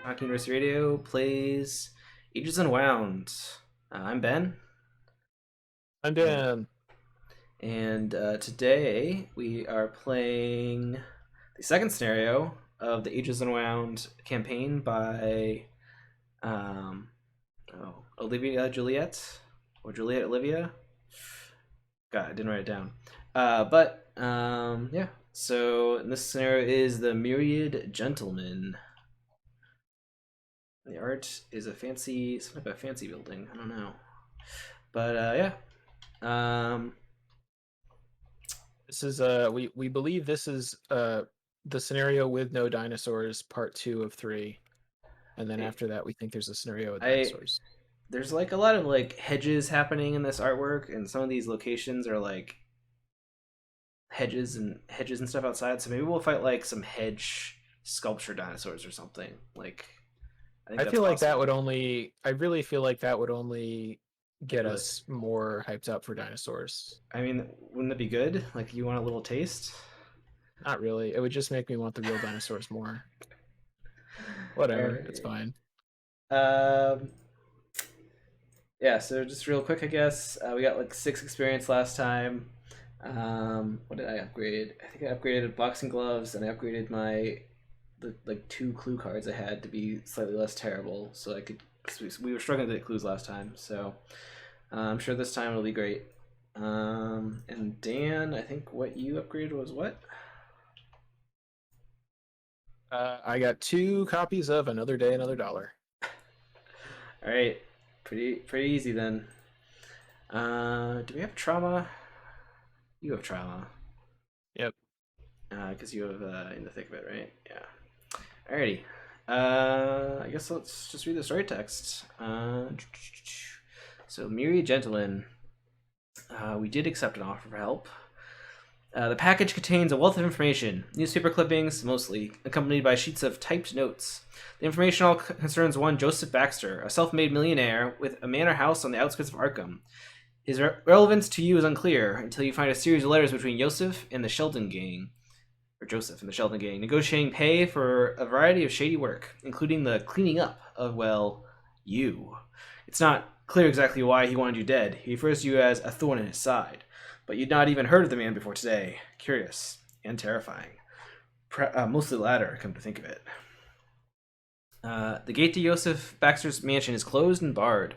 Hockey University Radio plays Ages Unwound. I'm Ben, I'm and, Dan. today we are playing the second scenario of the Ages Unwound campaign by um, Olivia Juliet or Juliet Olivia. God, I didn't write it down. Yeah. So this scenario is the Myriad Gentleman. The art is a fancy, some type of fancy building. I don't know, but yeah. Um, This is we believe this is the scenario with no dinosaurs, part 2 of 3. And then it, after that we think there's a scenario with I dinosaurs. there's like a lot of like hedges happening in this artwork, and some of these locations are like hedges and stuff outside. So maybe we'll fight like some hedge sculpture dinosaurs or something. Like I think I that's feel like that possible. would only I really feel like that would only get Really, us more hyped up for dinosaurs. I mean, wouldn't that be good? Like you want a little taste? Not really. It would just make me want the real dinosaurs more. All Whatever. It's right. fine. Um, yeah, so just real quick, I guess we got like 6 experience last time. What did I upgrade? I think I upgraded boxing gloves, and I upgraded the like 2 clue cards I had to be slightly less terrible, so I could. Cause we were struggling to get clues last time, so I'm sure this time it'll be great. And Dan, I think what you upgraded was what? I got 2 copies of Another Day, Another Dollar. All right, pretty easy then. Do we have trauma? You have trauma. Yep. Because you have in the thick of it, right? Yeah. Alrighty. I guess let's just read the story text. So, Myriad Gentleman, we did accept an offer for help. The package contains a wealth of information, newspaper clippings, mostly, accompanied by sheets of typed notes. The information all concerns one Joseph Baxter, a self made millionaire with a manor house on the outskirts of Arkham. His relevance to you is unclear until you find a series of letters between Joseph and the Sheldon gang, or Joseph and the Sheldon gang, negotiating pay for a variety of shady work, including the cleaning up of, well, you. It's not clear exactly why he wanted you dead. He refers to you as a thorn in his side, but you'd not even heard of the man before today. Curious and terrifying. Mostly the latter, come to think of it. The gate to Joseph Baxter's mansion is closed and barred,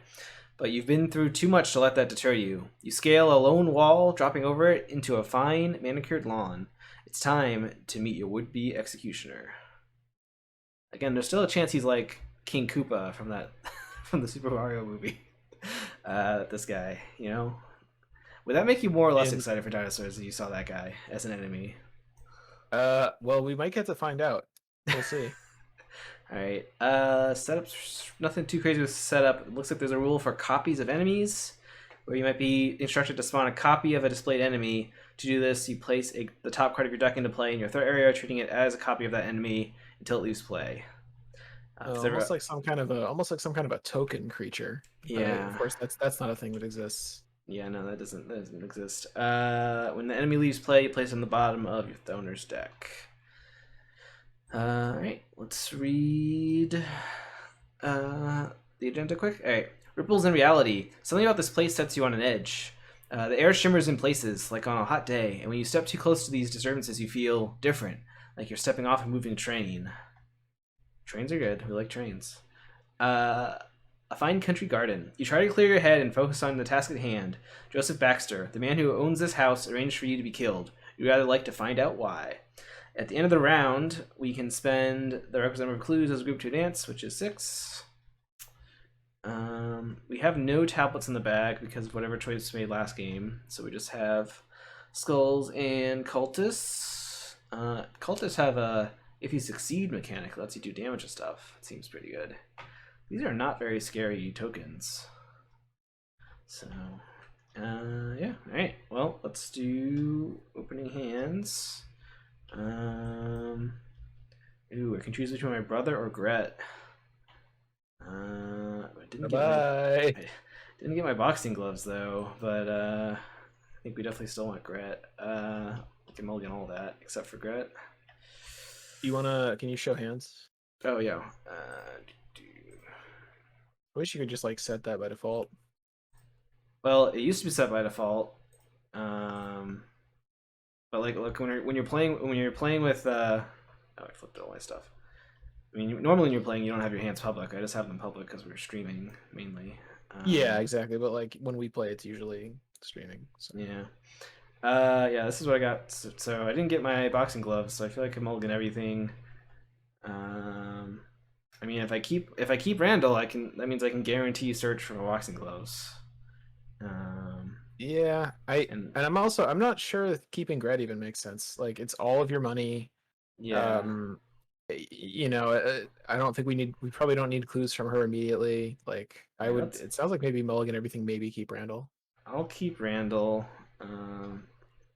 but you've been through too much to let that deter you. You scale a lone wall, dropping over it into a fine, manicured lawn. It's time to meet your would-be executioner. Again, there's still a chance he's like King Koopa from that from the Super Mario movie. This guy, you know, would that make you more or less And excited for dinosaurs if you saw that guy as an enemy? well, we might get to find out. We'll see. All right. Setup. Nothing too crazy with setup. It looks like there's a rule for copies of enemies, where you might be instructed to spawn a copy of a displayed enemy. To do this, you place the top card of your deck into play in your threat area, treating it as a copy of that enemy until it leaves play. Almost like some kind of a token creature. But of Yeah, course, that's not a thing that exists. yeah, no, that doesn't exist. When the enemy leaves play, you place it on the bottom of your owner's deck. All right, let's read the agenda quick. All right, ripples in reality. Something about this place sets you on an edge. The air shimmers in places, like on a hot day, and when you step too close to these disturbances, you feel different, like you're stepping off a moving train. Trains are good. We like trains. Uh, a fine country garden. You try to clear your head and focus on the task at hand. Joseph Baxter, the man who owns this house, arranged for you to be killed. You'd rather like to find out why. At the end of the round, we can spend the requisite number of clues as a group to advance, which is 6. We have no tablets in the bag because of whatever choice made last game, so we just have skulls and cultists. Cultists have a if you succeed mechanic that lets you do damage and stuff. It seems pretty good. These are not very scary tokens. So, yeah. All right. Well, let's do opening hands. Ooh, I can choose between my brother or Gret. I didn't Bye get my bye. I didn't get my boxing gloves though, but I think we definitely still want Gret. We can mulligan all that except for Gret. You wanna? Can you show hands? Oh yeah. I wish you could just like set that by default. Well, it used to be set by default. Um, but like, look when you're playing with oh, I flipped all my stuff. I mean, normally when you're playing, you don't have your hands public. I just have them public because we're streaming mainly. Yeah, exactly. But like when we play, it's usually streaming. So. Yeah. Yeah. This is what I got. So I didn't get my boxing gloves, so I feel like I mulligan everything. Um, I mean, if I keep Randall, I can. That means I can guarantee search for my boxing gloves. Um, Yeah, and I'm not sure if keeping Gret even makes sense. Like it's all of your money. yeah, Um, I don't think we probably don't need clues from her immediately. Like I yeah. would, it sounds like maybe mulligan everything, maybe keep Randall. I'll keep Randall. Um,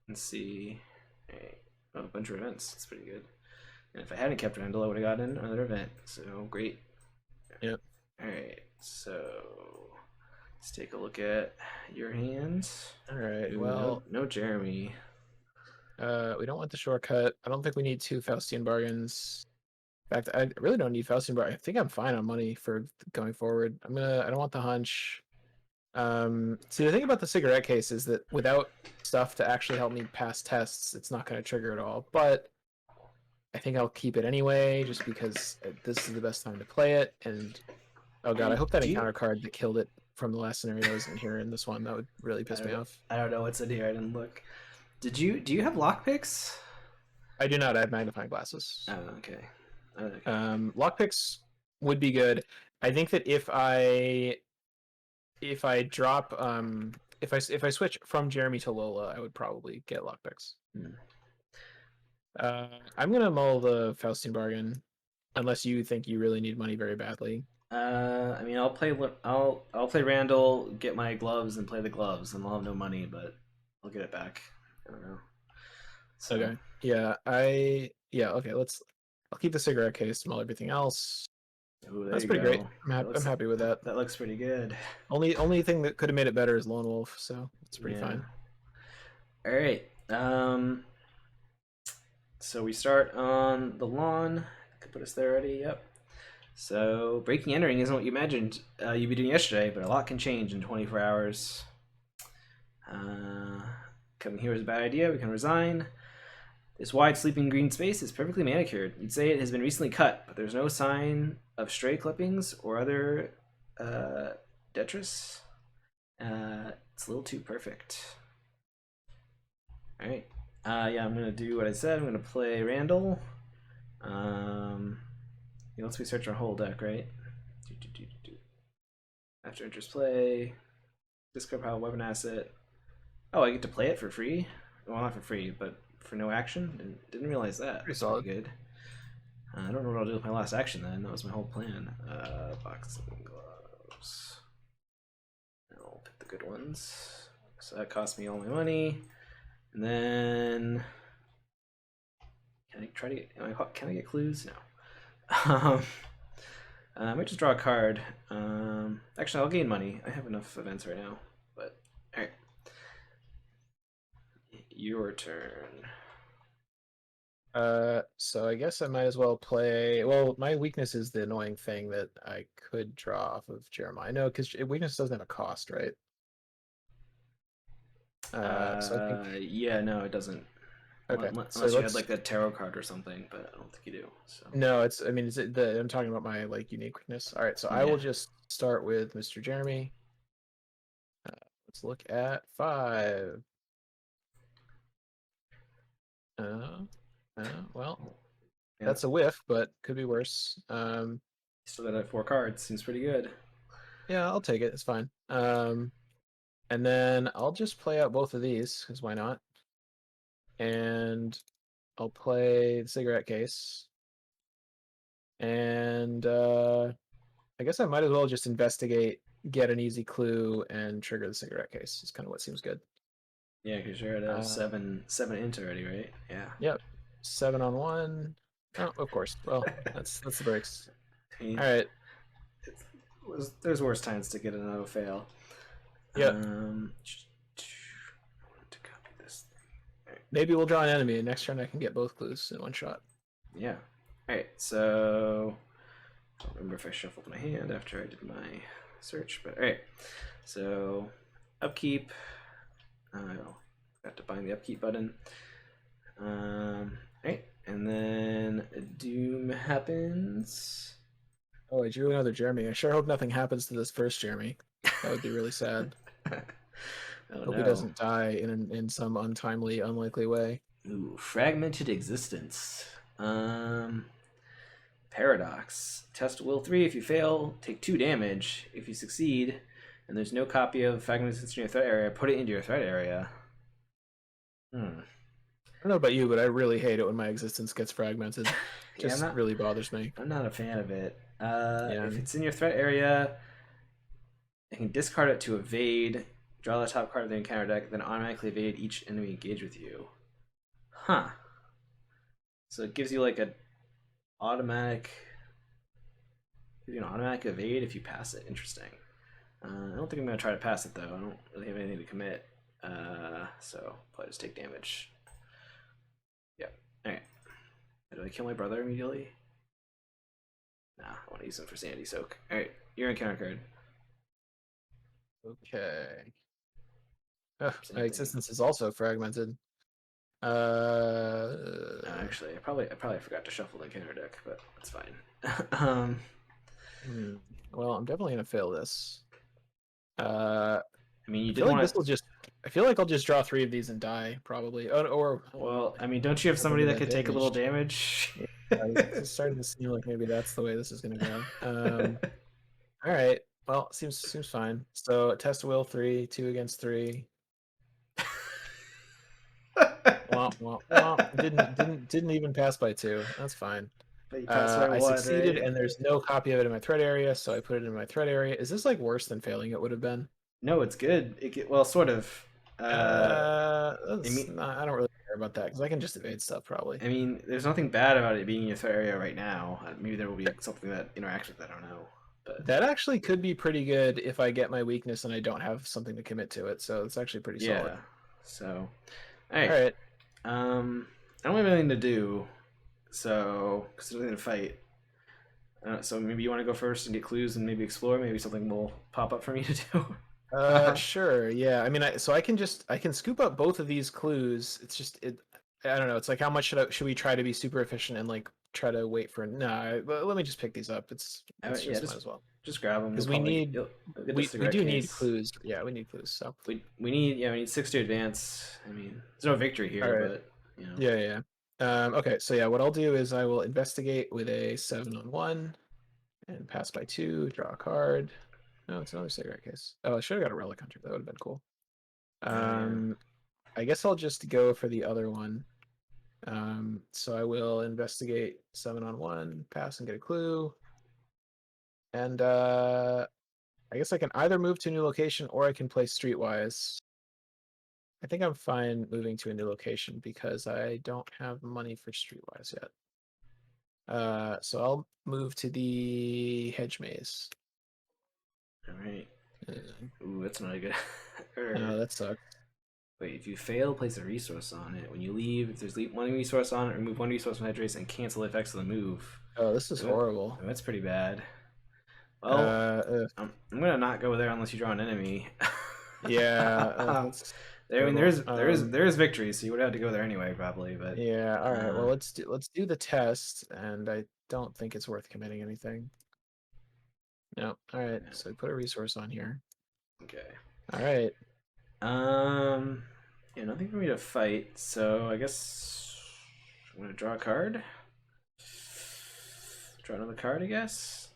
let's see. Hey, oh, a bunch of events. That's pretty good. And if I hadn't kept Randall, I would have gotten another event. So great. Yep. All right. So let's take a look at your hands. All right. Ooh, Well, no Jeremy. we don't want the shortcut. I don't think we need two Faustian bargains. In fact, I really don't need Faustian bargain. I think I'm fine on money for going forward. I don't want the hunch. See, the thing about the cigarette case is that without stuff to actually help me pass tests, it's not going to trigger at all. But I think I'll keep it anyway, just because this is the best time to play it. And oh god, I Hey, hope that do you? encounter card that killed it from the last scenario isn't here in this one. That would really piss me off. I don't know what's in here. I didn't look. Do you have lockpicks? I do not have magnifying glasses. Oh, okay. Okay. Lockpicks would be good. I think that if I drop if I switch from Jeremy to Lola, I would probably get lockpicks. Hmm. I'm gonna mull the Faustian bargain, unless you think you really need money very badly. I mean, I'll play Randall, get my gloves, and play the gloves, and I'll have no money, but I'll get it back. I don't know. So, Okay. Yeah. Okay. I'll keep the cigarette case, mull everything else. ooh, there That's you pretty great. go. I'm happy with that. That looks pretty good. Only thing that could have made it better is Lone Wolf, so it's pretty Yeah. fine. All right. So we start on the lawn. I could put us there already. Yep. So breaking entering isn't what you imagined you'd be doing yesterday, but a lot can change in 24 hours. Coming here is a bad idea. We can resign. This wide sleeping green space is perfectly manicured. You'd say it has been recently cut, but there's no sign of stray clippings or other detritus. It's a little too perfect. All right. Yeah, I'm gonna do what I said. I'm gonna play Randall. Once we search our whole deck, right? After enters play, discard pile weapon asset. Oh, I get to play it for free. Well, not for free, but for no action. Didn't realize that. Pretty That's solid. pretty good. I don't know what I'll do with my last action then. That was my whole plan. Boxing gloves. I'll pick the good ones. So that cost me all my money. And then can I try to get? Can I get clues? No. I might just draw a card. Actually, I'll gain money. I have enough events right now. But all right, your turn. So I guess I might as well play. Well, my weakness is the annoying thing that I could draw off of Jeremiah. No, because weakness doesn't have a cost, right? So I think Yeah, no, it doesn't. okay. So Unless you had like the tarot card or something, but I don't think you do. So no, it's. I mean, I'm talking about my like unique weakness. All right, so I yeah. will just start with Mr. Jeremy. Let's look at 5. Uh, well, Yeah, that's a whiff, but could be worse. still got 4 cards. Seems pretty good. Yeah, I'll take it. It's fine. And then I'll just play out both of these because why not? And I'll play the cigarette case. And I guess I might as well just investigate, get an easy clue, and trigger the cigarette case. It's kind of what seems good. Yeah, because you're at a Uh, seven int already, right? Yeah. yep, 7 on 1. Oh, of course. Well, that's the breaks. I mean, All right. there's worse times to get another fail. Yep. To copy this thing. All right. Maybe we'll draw an enemy, and next turn I can get both clues in one shot. Yeah. All right. So I don't remember if I shuffled my hand after I did my search, but all right. So upkeep. I got to bind the upkeep button. All right, and then a doom happens. Oh, I drew another Jeremy. I sure hope nothing happens to this first Jeremy. That would be really sad. Oh Hope he no. doesn't die in some untimely, unlikely way. Ooh, fragmented existence. Paradox. Test will 3. If you fail, take 2 damage. If you succeed, and there's no copy of fragmented existence in your threat area, put it into your threat area. I don't know about you, but I really hate it when my existence gets fragmented. Yeah, Really bothers me. I'm not a fan of it. Yeah. If it's in your threat area, you can discard it to evade, draw the top card of the encounter deck, then automatically evade each enemy engaged with you. Huh. So it gives you like an automatic evade if you pass it. Interesting. I don't think I'm going to try to pass it, though. I don't really have anything to commit. So probably just take damage. Yep. Alright. Do I kill my brother immediately? Nah, I want to use him for Sandy Soak. Alright, your encounter card. Okay. Ugh, Same my thing. existence is also fragmented. Actually, I probably forgot to shuffle the encounter deck, but that's fine. Well, I'm definitely gonna fail this. I mean, you I did feel like want this to. will just. I feel like I'll just draw 3 of these and die probably. Or Well, I mean, don't you have somebody that could take a little damage? Yeah, it's starting to seem like maybe that's the way this is gonna go. All right. Well, seems fine. So test will 3, 2 against 3. Well, didn't even pass by 2. That's fine. But you passed by I one, succeeded, right? and there's no copy of it in my threat area, so I put it in my threat area. Is this like worse than failing it would have been? No, it's good. Well, sort of. I don't really care about that because I can just evade stuff probably. I mean, there's nothing bad about it being in your threat area right now. Maybe there will be something that interacts with that. I don't know. But That actually could be pretty good if I get my weakness and I don't have something to commit to it. So it's actually pretty solid. yeah. So, all All right. right. I don't have anything to do, so because there's nothing to fight. So maybe you want to go first and get clues and maybe explore. Maybe something will pop up for me to do. Sure. Yeah. I mean, I can scoop up both of these clues. It's just I don't know. It's like how much should we try to be super efficient and like try to wait for? No, let me just pick these up. It's Yeah, just might as well just grab them because you'll get the we cigarette do case. need clues. Yeah, we need clues. So we need 6 to advance. I mean, there's no victory here, right. but you know. Yeah. Okay. So yeah, what I'll do is I will investigate with a 7-on-1 and pass by 2. Draw a card. No, it's another cigarette case. Oh, I should have got a relic hunter. That would have been cool. Yeah. I guess I'll just go for the other one. So I will investigate 7-on-1, pass and get a clue. And I guess I can either move to a new location or I can play streetwise. I think I'm fine moving to a new location because I don't have money for streetwise yet. So I'll move to the hedge maze. All right. Ooh, that's not a good. No, that sucks. Wait, if you fail, place a resource on it. When you leave, if there's one resource on it, remove one resource from hedge race and cancel the effects of the move. Oh, this is horrible. That's pretty bad. Well, Uh, I'm gonna not go there unless you draw an enemy. yeah, that's I mean, terrible. there is victory, so you would have to go there anyway, probably. But yeah, all right. Well, let's do the test, and I don't think it's worth committing anything. No. All right. So put a resource on here. Okay. All right. Yeah, nothing for me to fight, so I guess I'm gonna draw a card. Draw another card, I guess.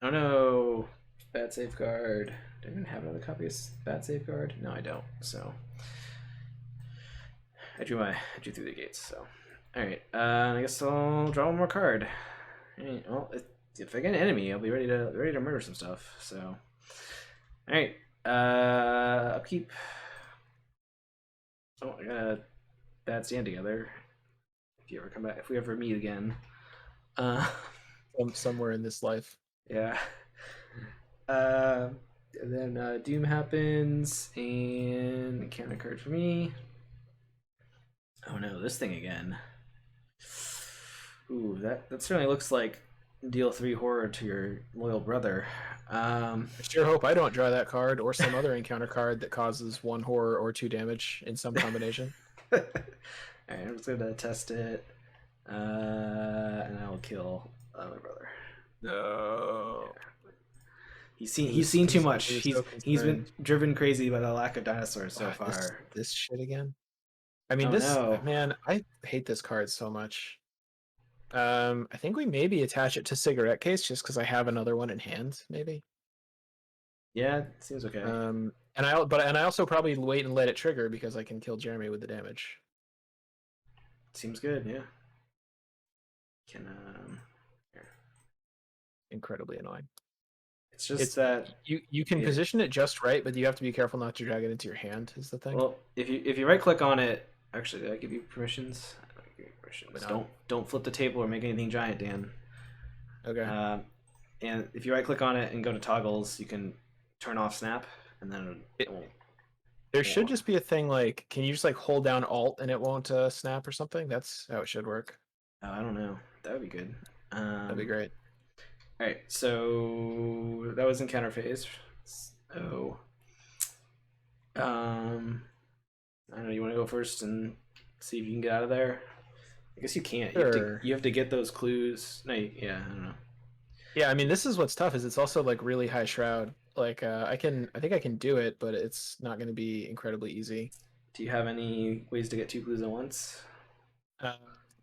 Oh no, bad safeguard. Do I even have another copy of bad safeguard? No, I don't. So I drew through the gates. So all right, I guess I'll draw one more card. All right, well, if I get an enemy, I'll be ready to murder some stuff. So all right, upkeep. Oh, I got a bad stand together. If you ever come back, if we ever meet again. Somewhere in this life. Yeah. And then Doom happens, and encounter card for me. Oh no, this thing again. Ooh, that certainly looks like deal 3 horror to your loyal brother. I sure hope I don't draw that card or some other encounter card that causes 1 horror or 2 damage in some combination. Alright, I'm just gonna test it. And I will kill my brother. No. Yeah. He's seen too much. He was He's so he's been concerned. driven crazy by the lack of dinosaurs so What, far. this shit again? I mean, Oh this no. man, I hate this card so much. I think we maybe attach it to cigarette case just because I have another one in hand, maybe. Yeah, it seems okay. And I also probably wait and let it trigger because I can kill Jeremy with the damage. Seems good, yeah. Can here. Incredibly annoying. It's just that you can position it just right, but you have to be careful not to drag it into your hand. Is the thing. Well, if you right click on it, actually, did I give you permissions? I don't give you permissions. Don't flip the table or make anything giant, Dan. Okay. And if you right click on it and go to toggles, you can turn off snap, and then it won't. There should just be a thing like, can you just like hold down Alt and it won't snap or something? That's how it should work. Oh, I don't know. That would be good. That'd be great. All right, so that was encounter phase. So, I don't know. You want to go first and see if you can get out of there? I guess you can't. Sure. You have to get those clues. No, yeah, I don't know. Yeah, I mean, this is what's tough is it's also like really high shroud. Like I think I can do it, but it's not going to be incredibly easy. Do you have any ways to get 2 clues at once?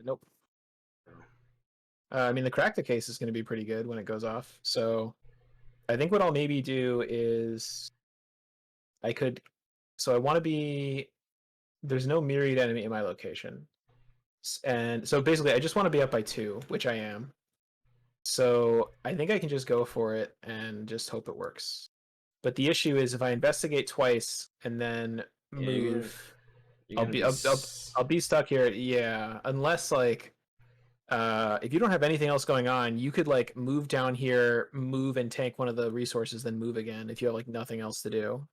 Nope. I mean, the crack the case is going to be pretty good when it goes off. So I think what I'll maybe do is so I want to be, there's no myriad enemy in my location. And so basically I just want to be up by 2, which I am. So I think I can just go for it and just hope it works. But the issue is if I investigate twice and then move, I'll be stuck here. Yeah, unless like if you don't have anything else going on, you could like move down here, move and tank one of the resources, then move again if you have like nothing else to do.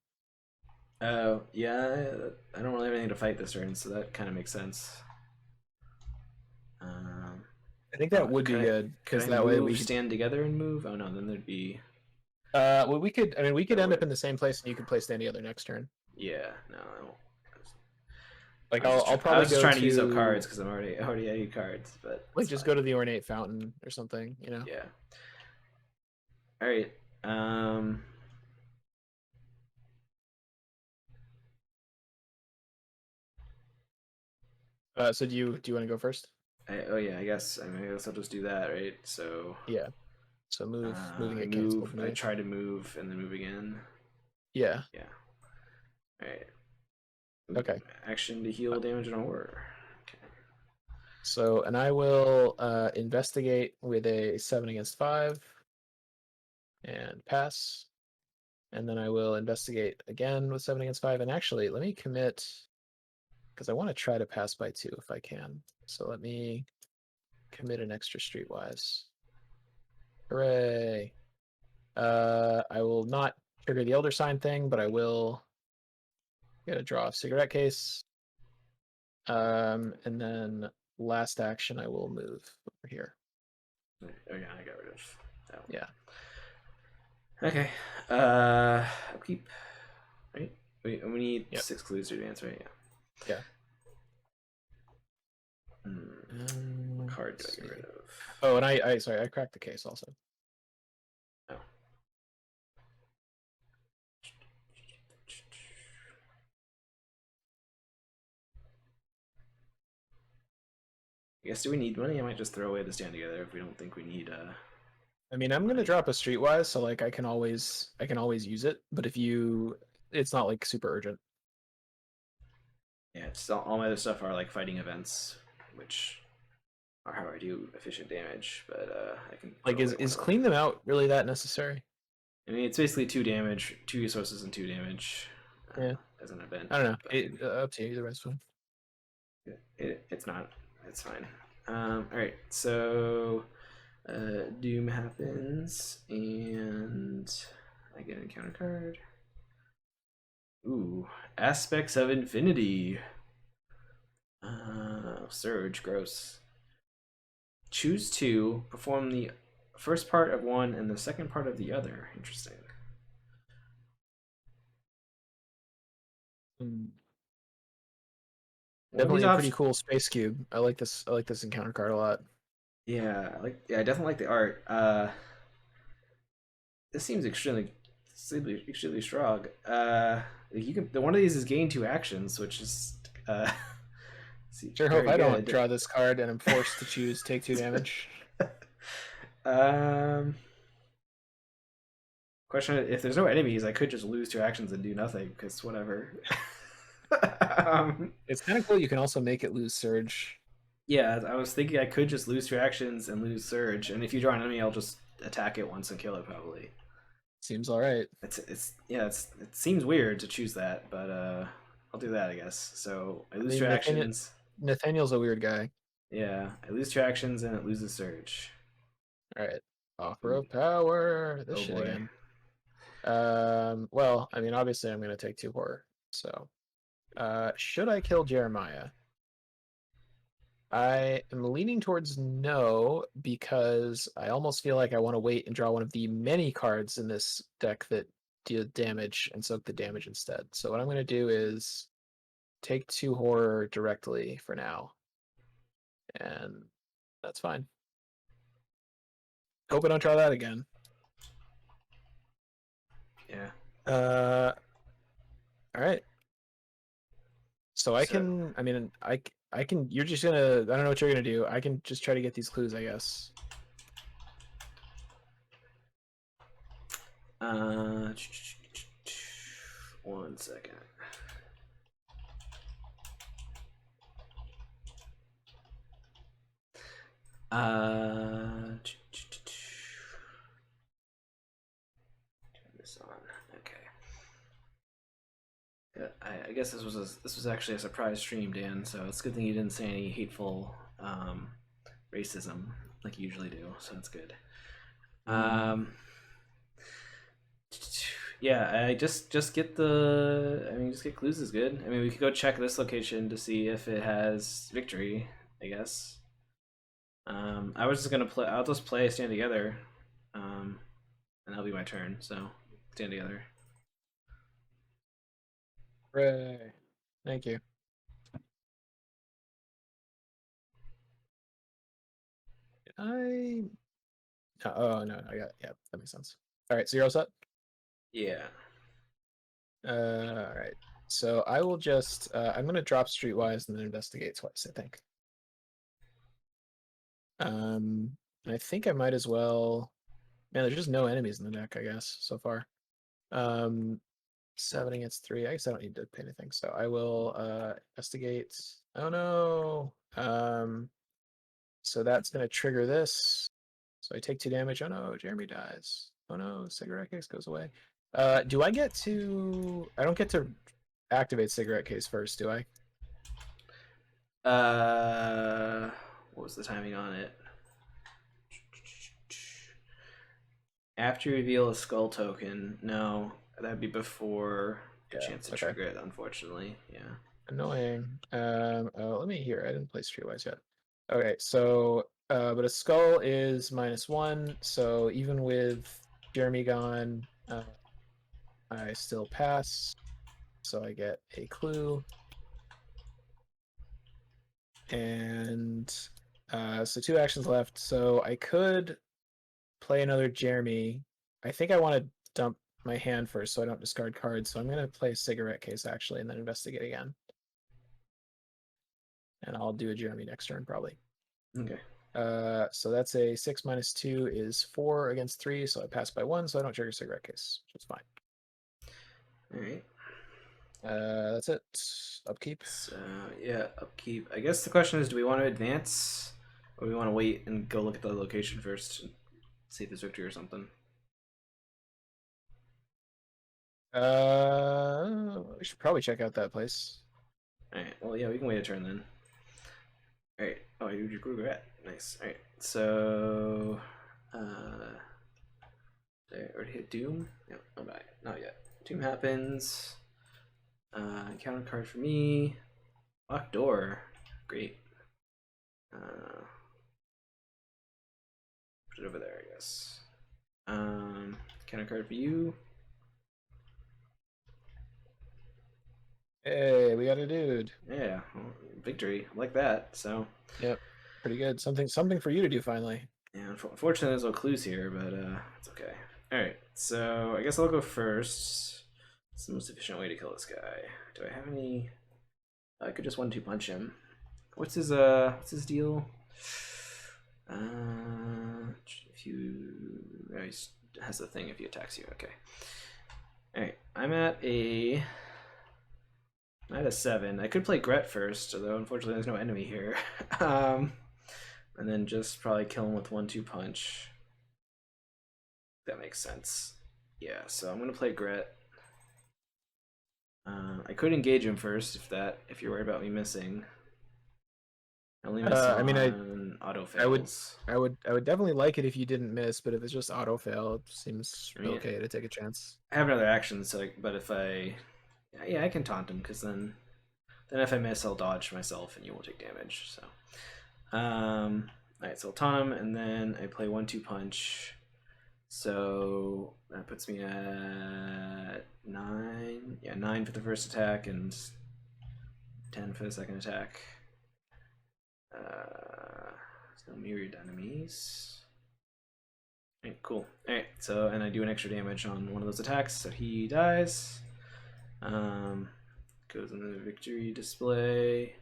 Oh, yeah, I don't really have anything to fight this turn, so that kind of makes sense. I think that would be good because that way we could stand together and move. Oh no, then there'd be. Well, we could. I mean, we could end up in the same place, and you could play stand together next turn. Yeah, no, I won't. Like I'll probably. I was just trying to use up cards because I'm already had cards, but like just go to the ornate fountain or something, you know. Yeah. All right. So do you want to go first? Oh yeah, I guess I'll just do that, right? So yeah. So moving it canceled. I try to move and then move again. Yeah. Yeah. All right. Okay. Action to heal damage and horror. Okay. So and I will investigate with a 7 against 5 and pass. And then I will investigate again with 7 against 5. And actually, let me commit because I want to try to pass by 2 if I can. So let me commit an extra streetwise. Hooray! I will not trigger the Elder Sign thing, but I will get a draw a cigarette case. And then last action, I will move over here. Oh yeah, I got rid of that one. Yeah. Okay. Upkeep. Right. We need 6 clues to advance, right? Yeah. What card did I get rid of? Oh, and I cracked the case also. Oh. I guess do we need money? I might just throw away the stand together if we don't think we need. I mean, I'm gonna drop a streetwise, so like I can always use it. But if you, it's not like super urgent. Yeah, it's all my other stuff are like fighting events, which are how I do efficient damage. But I can like is clean them out really that necessary? I mean, it's basically 2 damage, 2 resources, and 2 damage. Yeah. As an event. I don't know. Up to you. Either way's fine. It's not. It's fine. All right. So, Doom happens, and I get an encounter card. Ooh, Aspects of Infinity. Surge, gross. Choose to perform the first part of one and the second part of the other. Interesting. Definitely a pretty cool space cube. I like this. I like this encounter card a lot. Yeah, I definitely like the art. This seems extremely strong. You can one of these is gain 2 actions, which is Sure hope very I don't good. draw this card and I'm forced to choose take 2 damage. Question: if there's no enemies, I could just lose 2 actions and do nothing because whatever. It's kind of cool. You can also make it lose Surge. Yeah, I was thinking I could just lose 2 actions and lose Surge, and if you draw an enemy, I'll just attack it once and kill it probably. Seems all right. It seems weird to choose that, but I'll do that I guess. So I lose 2 actions. Nathaniel's a weird guy. Yeah, I lose 2 actions and it loses Surge. All right, offer of power. This shit again. Well, I mean, obviously, I'm gonna take 2 horror. So, should I kill Jeremiah? I am leaning towards no because I almost feel like I want to wait and draw one of the many cards in this deck that deal damage and soak the damage instead. So what I'm going to do is take 2 horror directly for now, and that's fine. Hope I don't draw that again. Yeah. All right. So I can. I mean, I can. You're just gonna. I don't know what you're gonna do. I can just try to get these clues, I guess. One second. Turn this on. Okay. Yeah, I guess this was actually a surprise stream, Dan. So it's a good thing you didn't say any hateful racism like you usually do. So that's good. Yeah, I just get the. I mean, just get clues is good. I mean, we could go check this location to see if it has victory. I guess. I was just gonna play. I'll just play Stand Together, and that'll be my turn. So, Stand Together. Hooray! Thank you. Oh no, I got. Yeah, that makes sense. All right, so you're all set. Yeah. All right. So I will just. I'm gonna drop Streetwise and then investigate twice, I think. I think I might as well. Man, there's just no enemies in the deck, I guess, so far. 7 against 3. I guess I don't need to pay anything, so I will investigate. Oh no. So that's gonna trigger this. So I take 2 damage. Oh no, Jeremy dies. Oh no, cigarette case goes away. Do I get to? I don't get to activate cigarette case first, do I? What was the timing on it? After you reveal a skull token, no, that'd be before a chance to trigger it. Unfortunately, yeah. Annoying. Let me hear. I didn't play Streetwise yet. Okay, so but a skull is -1, so even with Jeremy gone, I still pass. So I get a clue. And so 2 actions left. So I could play another Jeremy. I think I want to dump my hand first so I don't discard cards. So I'm going to play a cigarette case actually and then investigate again. And I'll do a Jeremy next turn probably. Okay. So that's a 6 minus 2 is 4 against 3. So I pass by 1, so I don't trigger cigarette case, which is fine. All right. That's it. Upkeep. So yeah, upkeep. I guess the question is, do we want to advance, or do we want to wait and go look at the location first and see if there's victory or something? We should probably check out that place. All right. Well, yeah, we can wait a turn then. All right. Oh, you regret. Nice. All right. So, did I already hit Doom? No, not yet. Doom happens. Counter card for me. Locked door. Great. Put it over there, I guess. guess. Counter card for you. Hey, we got a dude. Yeah, well, victory. I like that. So Yep, pretty good. Something for you to do finally. yeah, unfortunately there's no clues here, but it's okay. All right, so I guess I'll go first. It's the most efficient way to kill this guy. Do I have any? I could just 1-2 punch him. What's his deal? If you, oh, he has the thing if he attacks you. Okay. All right, I'm at a 7. I could play Gret first, although unfortunately there's no enemy here. And then just probably kill him with 1-2 punch. That makes sense. Yeah, so I'm gonna play Gret. I could engage him first if you're worried about me missing. I only miss him I mean, on auto fails. I would definitely like it if you didn't miss, but if it's just auto fail, it seems I mean, okay to take a chance. I have another action, so but if I, yeah, I can taunt him because then if I miss, I'll dodge myself and you won't take damage. So, all right, so I'll taunt him and then I play 1-2 punch. So that puts me at 9. Yeah, 9 for the first attack and 10 for the second attack. There's no myriad enemies. Alright, cool. Alright, so and I do an extra damage on one of those attacks, so he dies. Goes in the victory display,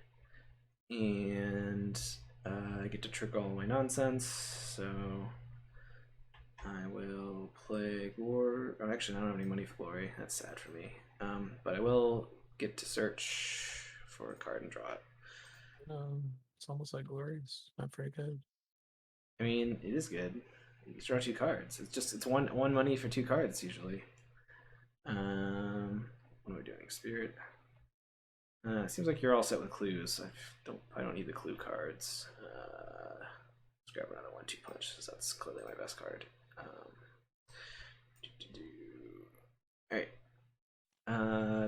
and I get to trick all my nonsense. So I will play Glory. Oh, actually, I don't have any money for Glory. That's sad for me. But I will get to search for a card and draw it. It's almost like Glory's not very good. I mean, it is good. You draw 2 cards. It's one money for 2 cards usually. What am I doing? Spirit. It seems like you're all set with clues. I don't need the clue cards. Let's grab another 1-2 punch, since that's clearly my best card. Alright.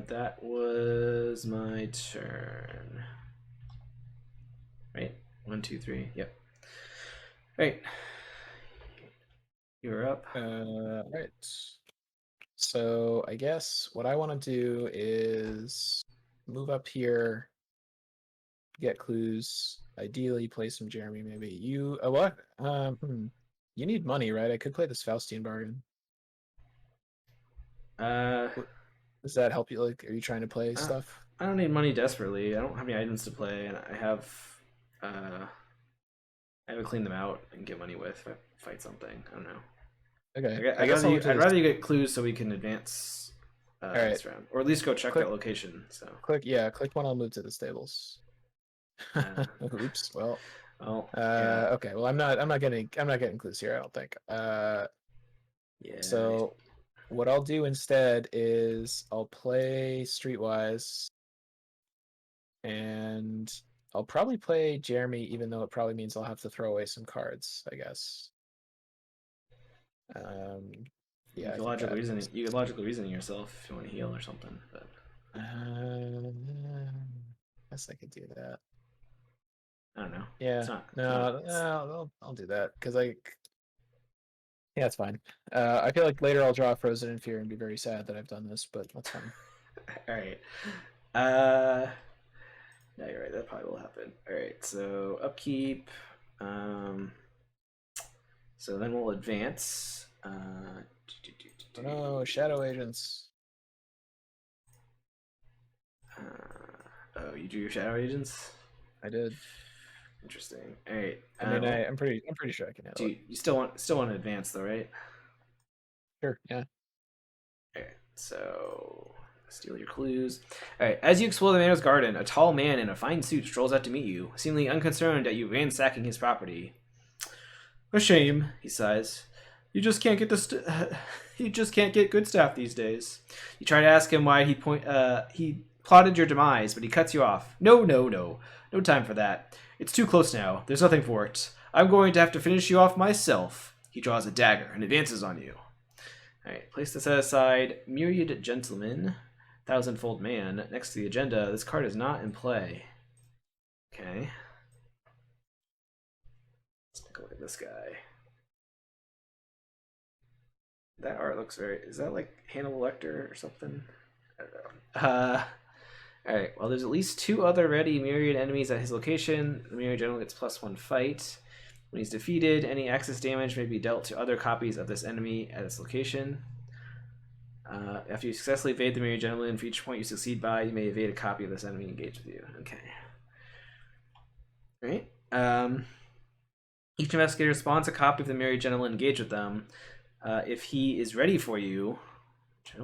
That was my turn. Right? 1, 2, 3. Yep. Alright. You're up. Right. So I guess what I want to do is move up here, get clues. Ideally, play some Jeremy. Maybe you. What? You need money, right? I could play this Faustian bargain. Does that help you? Like, are you trying to play stuff? I don't need money desperately. I don't have any items to play, and I have to clean them out and get money with if I fight something. I don't know. Okay. I'd rather you get clues so we can advance this right. round, or at least go check that location. So click one. I'll move to the stables. Oops. Well. Yeah. Okay. Well, I'm not getting clues here. I don't think. Yeah. So, what I'll do instead is I'll play Streetwise, and I'll probably play Jeremy, even though it probably means I'll have to throw away some cards, I guess. Yeah. You could logically reason yourself if you want to heal or something. But I guess I could do that. I don't know. Yeah. I'll do that because yeah, it's fine. I feel like later I'll draw Frozen in Fear and be very sad that I've done this, but that's fine. All right. Yeah, you're right. That probably will happen. All right. So upkeep. So then we'll advance. No, Shadow Agents. Oh, you drew your Shadow Agents? I did. Interesting. All right. I mean, I'm pretty sure I can handle it. You still want to advance though, right? Sure. Yeah. All right. So steal your clues. All right. As you explore the mayor's garden, a tall man in a fine suit strolls out to meet you, seemingly unconcerned at you ransacking his property. A shame, he sighs. You just can't get you just can't get good staff these days. You try to ask him why he plotted your demise, but he cuts you off. No time for that. It's too close now. There's nothing for it. I'm going to have to finish you off myself. He draws a dagger and advances on you. All right, place this aside. Myriad Gentleman, Thousandfold Man. Next to the agenda. This card is not in play. Okay. Let's take a look at this guy. That art looks very. Is that like Hannibal Lecter or something? I don't know. All right. Well, there's at least 2 other ready Myriad enemies at his location. The Myriad General gets +1 fight. When he's defeated, any access damage may be dealt to other copies of this enemy at its location. After you successfully evade the Myriad Gentleman, for each point you succeed by, you may evade a copy of this enemy engaged with you. Okay. All right. Each investigator spawns a copy of the Myriad Gentleman engaged with them. If he is ready for you, which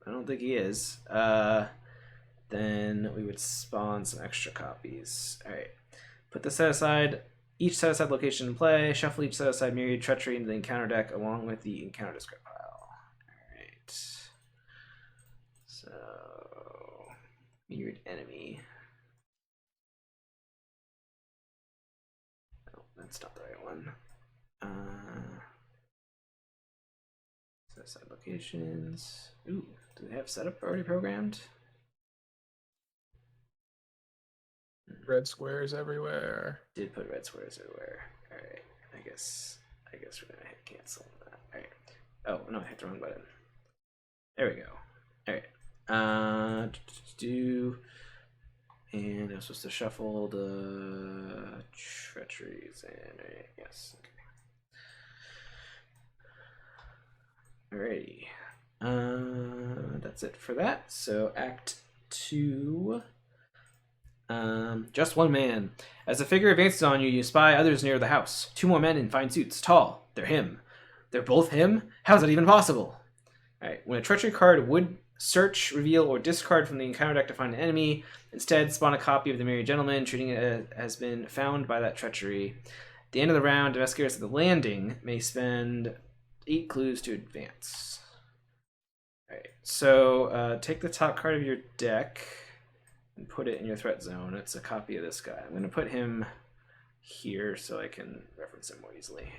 I don't think he is, then we would spawn some extra copies. All right. Put the set aside. Each set aside location in play. Shuffle each set aside Myriad Treachery into the encounter deck along with the encounter discard pile. Alright. So Myriad enemy. No, that's not the right one. Set aside locations. Ooh, do they have setup already programmed? Red squares everywhere. Did put red squares everywhere. Alright. I guess we're gonna hit cancel on that. Alright. Oh no, I hit the wrong button. There we go. Alright. And I'm supposed to shuffle the treacheries in. Right, yes. Okay. Alrighty. That's it for that. So Act 2. Just one man. As the figure advances on you, you spy others near the house. 2 more men in fine suits, tall. They're him. They're both him? How's that even possible? Alright, when a treachery card would search, reveal, or discard from the encounter deck to find an enemy, instead spawn a copy of the Myriad Gentleman, treating it as been found by that treachery. At the end of the round, investigators at the landing may spend 8 clues to advance. Alright, so take the top card of your deck and put it in your threat zone. It's a copy of this guy. I'm going to put him here so I can reference him more easily.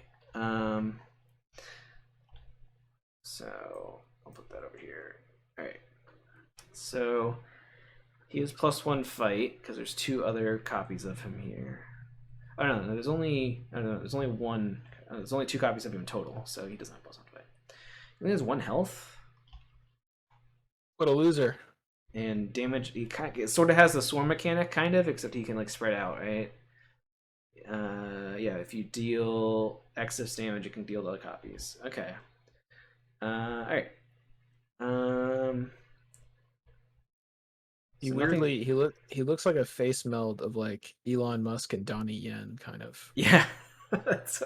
So I'll put that over here. All right. So he has +1 fight because there's 2 other copies of him here. Oh no, there's only there's only one. There's only 2 copies of him total, so he doesn't have +1 fight. He only has 1 health. What a loser. And damage, it sort of has the swarm mechanic, kind of, except he can like spread out, right? Yeah, if you deal excess damage, it can deal to other copies. Okay. All right. He So weirdly he looks like a face meld of like Elon Musk and Donnie Yen, kind of. Yeah, that's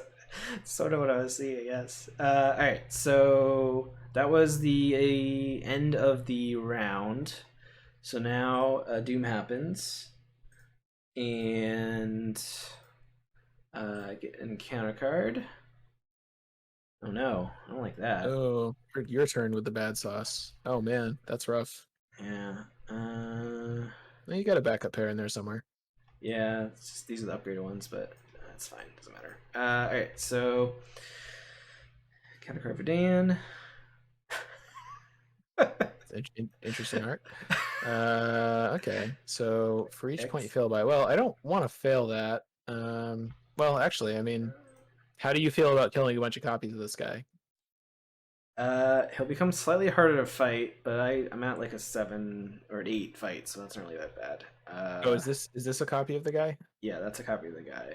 sort of what I was seeing. Yes. All right. So that was the end of the round. So now Doom happens, and get an encounter card. Oh no, I don't like that. Oh, your turn with the bad sauce. Oh man, that's rough. Yeah. Well, you got a backup pair in there somewhere. Yeah, it's just, these are the upgraded ones, but that's fine. Doesn't matter. All right, so encounter card for Dan. Interesting art. Okay, so for each point you fail by, well, I don't want to fail that. Well, actually, I mean, how do you feel about killing a bunch of copies of this guy? He'll become slightly harder to fight, but I'm at like a 7 or an 8 fight, so that's not really that bad. Oh, is this a copy of the guy? Yeah, that's a copy of the guy.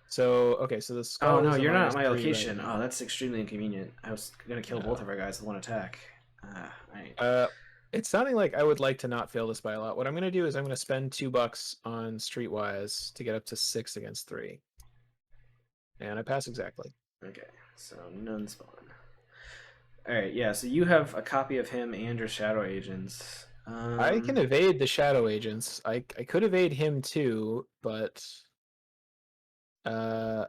So okay, so the skull. Oh no, is a you're not at my -3 location. right Oh, that's extremely inconvenient. I was gonna kill both of our guys with 1 attack. Right. It's sounding like I would like to not fail this by a lot. What I'm gonna do is I'm gonna spend $2 on Streetwise to get up to 6 against 3, and I pass exactly. Okay, so none spawn. All right, yeah. So you have a copy of him and your shadow agents. I can evade the shadow agents. I could evade him too, but I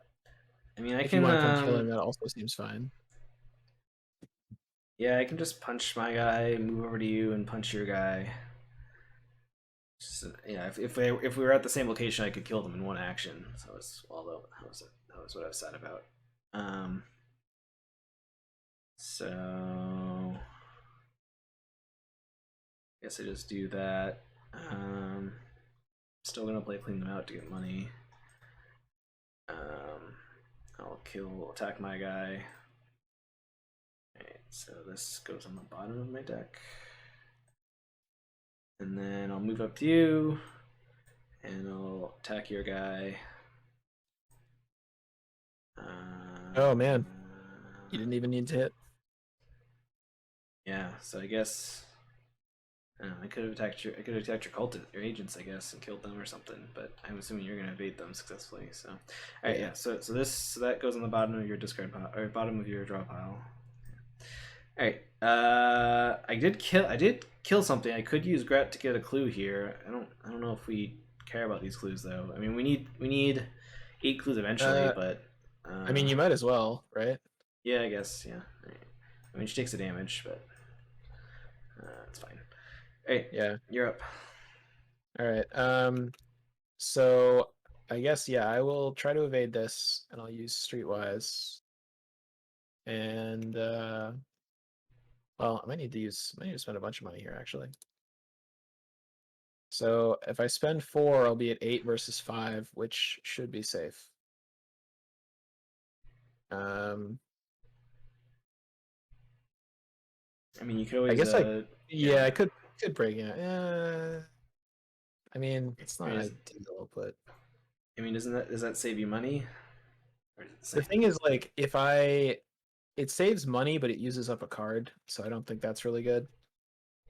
mean, I if can. you want to come kill him, that also seems fine. Yeah, I can just punch my guy, move over to you, and punch your guy. Just, yeah, if we were at the same location, I could kill them in 1 action. So it's that was what I was sad about. So I guess I just do that. Still gonna play clean them out to get money. I'll attack my guy. Right. So this goes on the bottom of my deck. And then I'll move up to you. And I'll attack your guy. Oh man, you didn't even need to hit. Yeah, so I guess I could have attacked your cult, your agents, I guess, and killed them or something. But I'm assuming you're going to evade them successfully. So, all right, yeah. So that goes on the bottom of your discard pile or bottom of your draw pile. All right. I did kill something. I could use Gret to get a clue here. I don't know if we care about these clues though. I mean, we need 8 clues eventually, but I mean, you might as well, right? yeah, I guess, yeah. Right. I mean, she takes the damage, but it's fine. Hey, Yeah. you're up. All right. So I guess yeah, I will try to evade this, and I'll use Streetwise. And well, I might need to spend a bunch of money here actually. So if I spend 4, I'll be at 8 versus 5, which should be safe. I mean, you could always. I guess yeah, I could break it. I mean, it's not ideal, but I mean, does that save you money? Or is it the thing is, like, it saves money, but it uses up a card, so I don't think that's really good.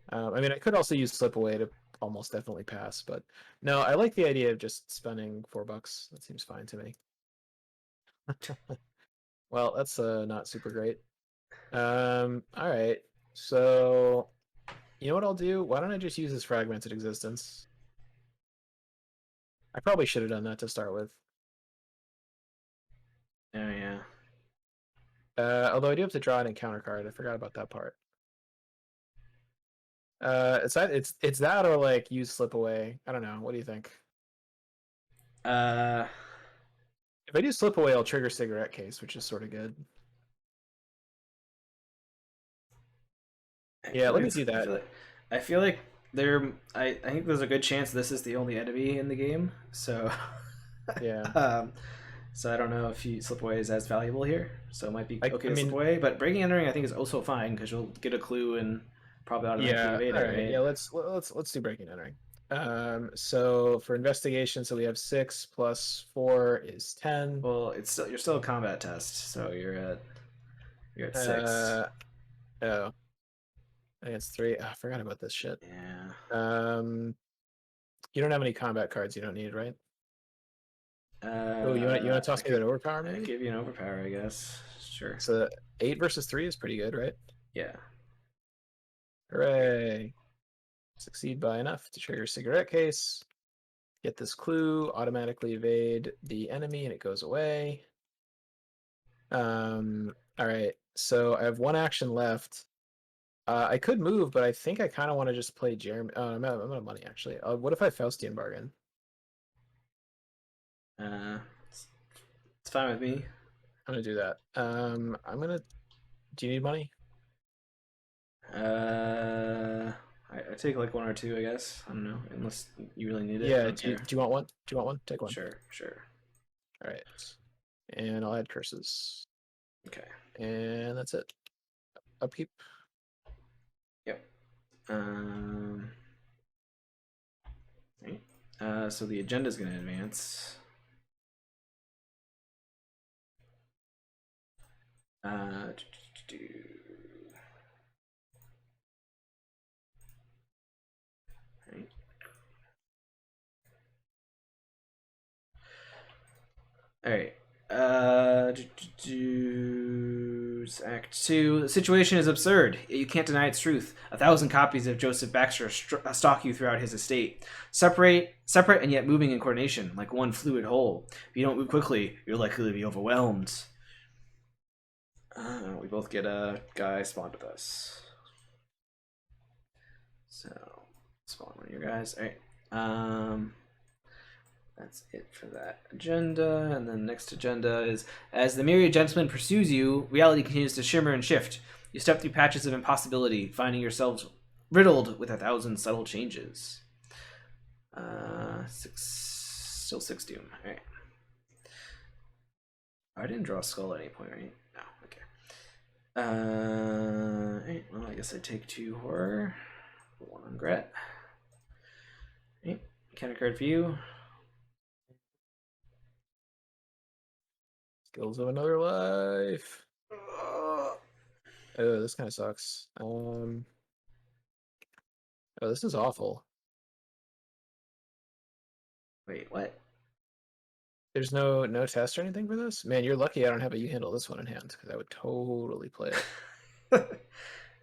I mean, I could also use Slip Away to almost definitely pass, but no, I like the idea of just spending $4. That seems fine to me. Well, that's not super great. All right, so you know what I'll do? Why don't I just use this Fragmented Existence? I probably should have done that to start with. Oh yeah. Although I do have to draw an encounter card. I forgot about that part. It's that or like use Slip Away. I don't know. What do you think? Uh, If I do Slip Away, I'll trigger Cigarette Case, which is sort of good. Yeah, let me do that. I feel like I think there's a good chance this is the only enemy in the game. So Yeah. So I don't know if Slip Away is as valuable here. So it might be okay I to mean, Slip Away, but Breaking Entering I think is also fine because you'll get a clue and probably automatically yeah. evade All it, right. right? Yeah. Let's do Breaking Entering. So for investigation, so we have 6 plus 4 is 10. Well, you're still a combat test, so you're at 6. Oh, I think it's 3. Oh, I forgot about this shit. Yeah. You don't have any combat cards you don't need, right? Oh, you want to toss me that overpower, maybe? Give you an overpower, I guess. Sure. So 8 versus 3 is pretty good, right? Yeah. Hooray! Succeed by enough to trigger Cigarette Case. Get this clue, automatically evade the enemy, and it goes away. All right. So I have 1 action left. I could move, but I think I kind of want to just play Jeremy. I'm out of money actually. What if I Faustian bargain? It's fine with me. I'm gonna do that. I'm gonna. Do you need money? I take like 1 or 2, I guess. I don't know, unless you really need it. Yeah. Do you want one? Do you want one? Take one. Sure. All right. And I'll add curses. Okay. And that's it. Upkeep. Yep. Right. So the agenda is going to advance. Right. All right. Act 2. The situation is absurd. You can't deny its truth. 1,000 copies of Joseph Baxter stalk you throughout his estate. Separate and yet moving in coordination, like one fluid whole. If you don't move quickly, you're likely to be overwhelmed. We both get a guy spawned with us. So, spawn one of your guys. All right. That's it for that agenda. And then the next agenda is, as the Myriad Gentleman pursues you, reality continues to shimmer and shift. You step through patches of impossibility, finding yourselves riddled with 1,000 subtle changes. 6 doom. All right. I didn't draw a skull at any point, right? No. Okay. Right, well, I guess I take 2 horror, 1 on Gret. Right, counter card for you. Skills of Another Life. Uh, Oh, this kind of sucks. Oh, this is awful. Wait, what? There's no test or anything for this? Man, you're lucky I don't have a You Handle This One in hand, because I would totally play it.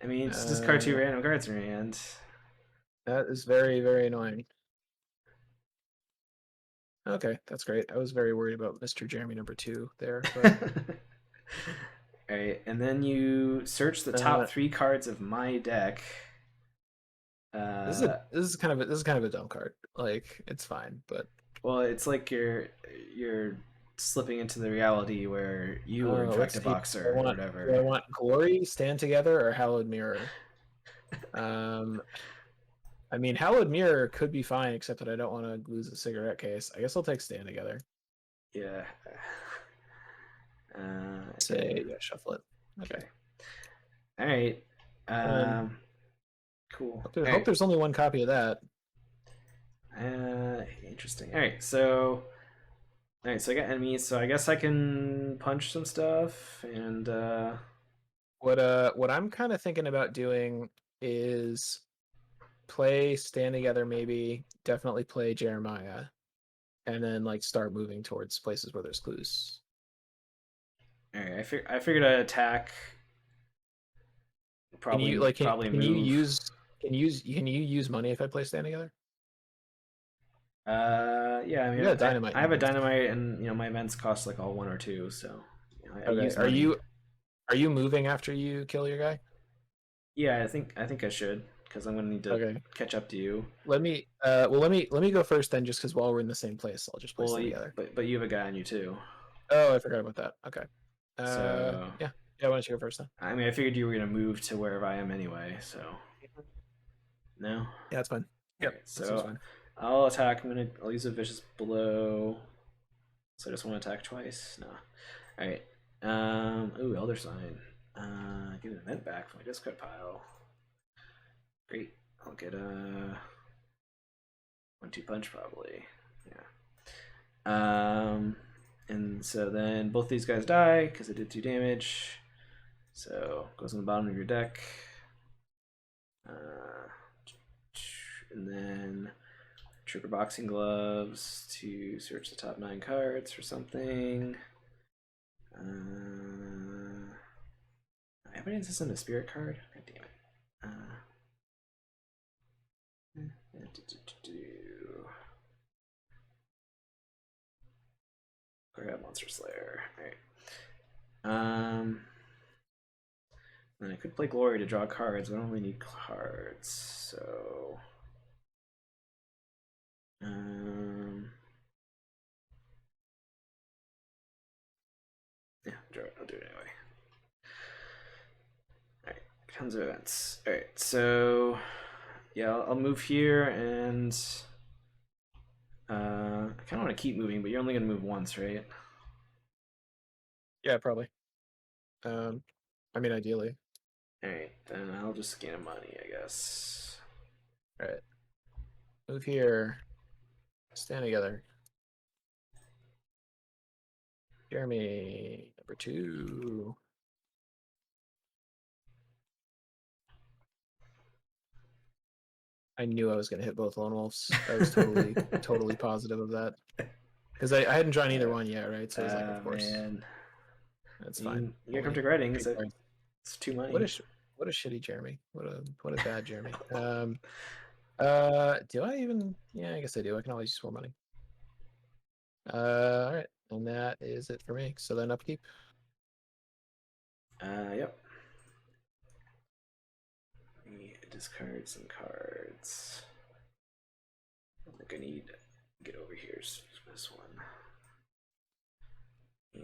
I mean, just discard 2 Uh, random cards in your hand. that is very, very annoying. Okay, that's great. I was very worried about Mr. Jeremy number 2 there, but Alright, and then you search the top 3 cards of my deck. this is kind of a dumb card. Like, it's fine, but Well, it's like you're slipping into the reality where you were in fact let's a see. boxer or Do I whatever. want Glory, Stand Together, or Hallowed Mirror? Um, I mean, Hallowed Mirror could be fine, except that I don't want to lose a cigarette case. I guess I'll take Stand Together. Yeah. Say, yeah, shuffle it. Okay. All right. Um, Cool. hope there's only one copy of that. Interesting. All right, so I got enemies, so I guess I can punch some stuff and What I'm kind of thinking about doing is play Stand Together, maybe definitely play Jeremiah, and then like start moving towards places where there's clues. all right, I figured I'd attack. Can you like Probably can you move. can you use money if I play Stand Together? Yeah, I You mean, got dynamite I in have a hand. dynamite, and my events cost like all 1 or 2, so I Okay. use money. Are you moving after you kill your guy? Yeah, I think I should because I'm gonna need to Okay. catch up to you. Let me go first then, just because while we're in the same place, I'll just place Well, them together. but you have a guy on you too, Oh, I forgot about that. Okay. so Yeah. Yeah, why don't you go first then? I mean, I figured you were gonna move to wherever I am anyway. So no. Yeah, that's fine. All Yep, right, that seems so fine. I'll attack. I'll use a vicious blow. So I just want to attack twice. No. All right. Ooh, Elder Sign. Get an event back from my discard pile. Great. I'll get a 1-2 punch probably. Yeah. And so then both these guys die because I did 2 damage. So goes on the bottom of your deck. And then trigger boxing gloves to search the top 9 cards for something. Everybody insists on a spirit card. God damn it. Grab Monster Slayer. Alright. Then I could play Glory to draw cards, but I don't really need cards, so. Yeah, I'll do it anyway. Alright, tons of events. Alright, so yeah, I'll move here, and I kind of want to keep moving, but you're only going to move once, right? Yeah, probably. I mean, ideally. Alright, then I'll just gain money, I guess. All right. Move here. Stand together. Jeremy, number 2. I knew I was going to hit both lone wolves. I was totally positive of that. Because I hadn't drawn either one yet, right? So I was like, of course. Man. That's I fine. mean, you gotta come to regretting. It's 2 What money. what a shitty Jeremy. What a bad Jeremy. Do I even? Yeah, I guess I do. I can always use more money. All right, and that is it for me. So then upkeep. Yep. Let me discard some cards. I don't think I need to get over here. This one. And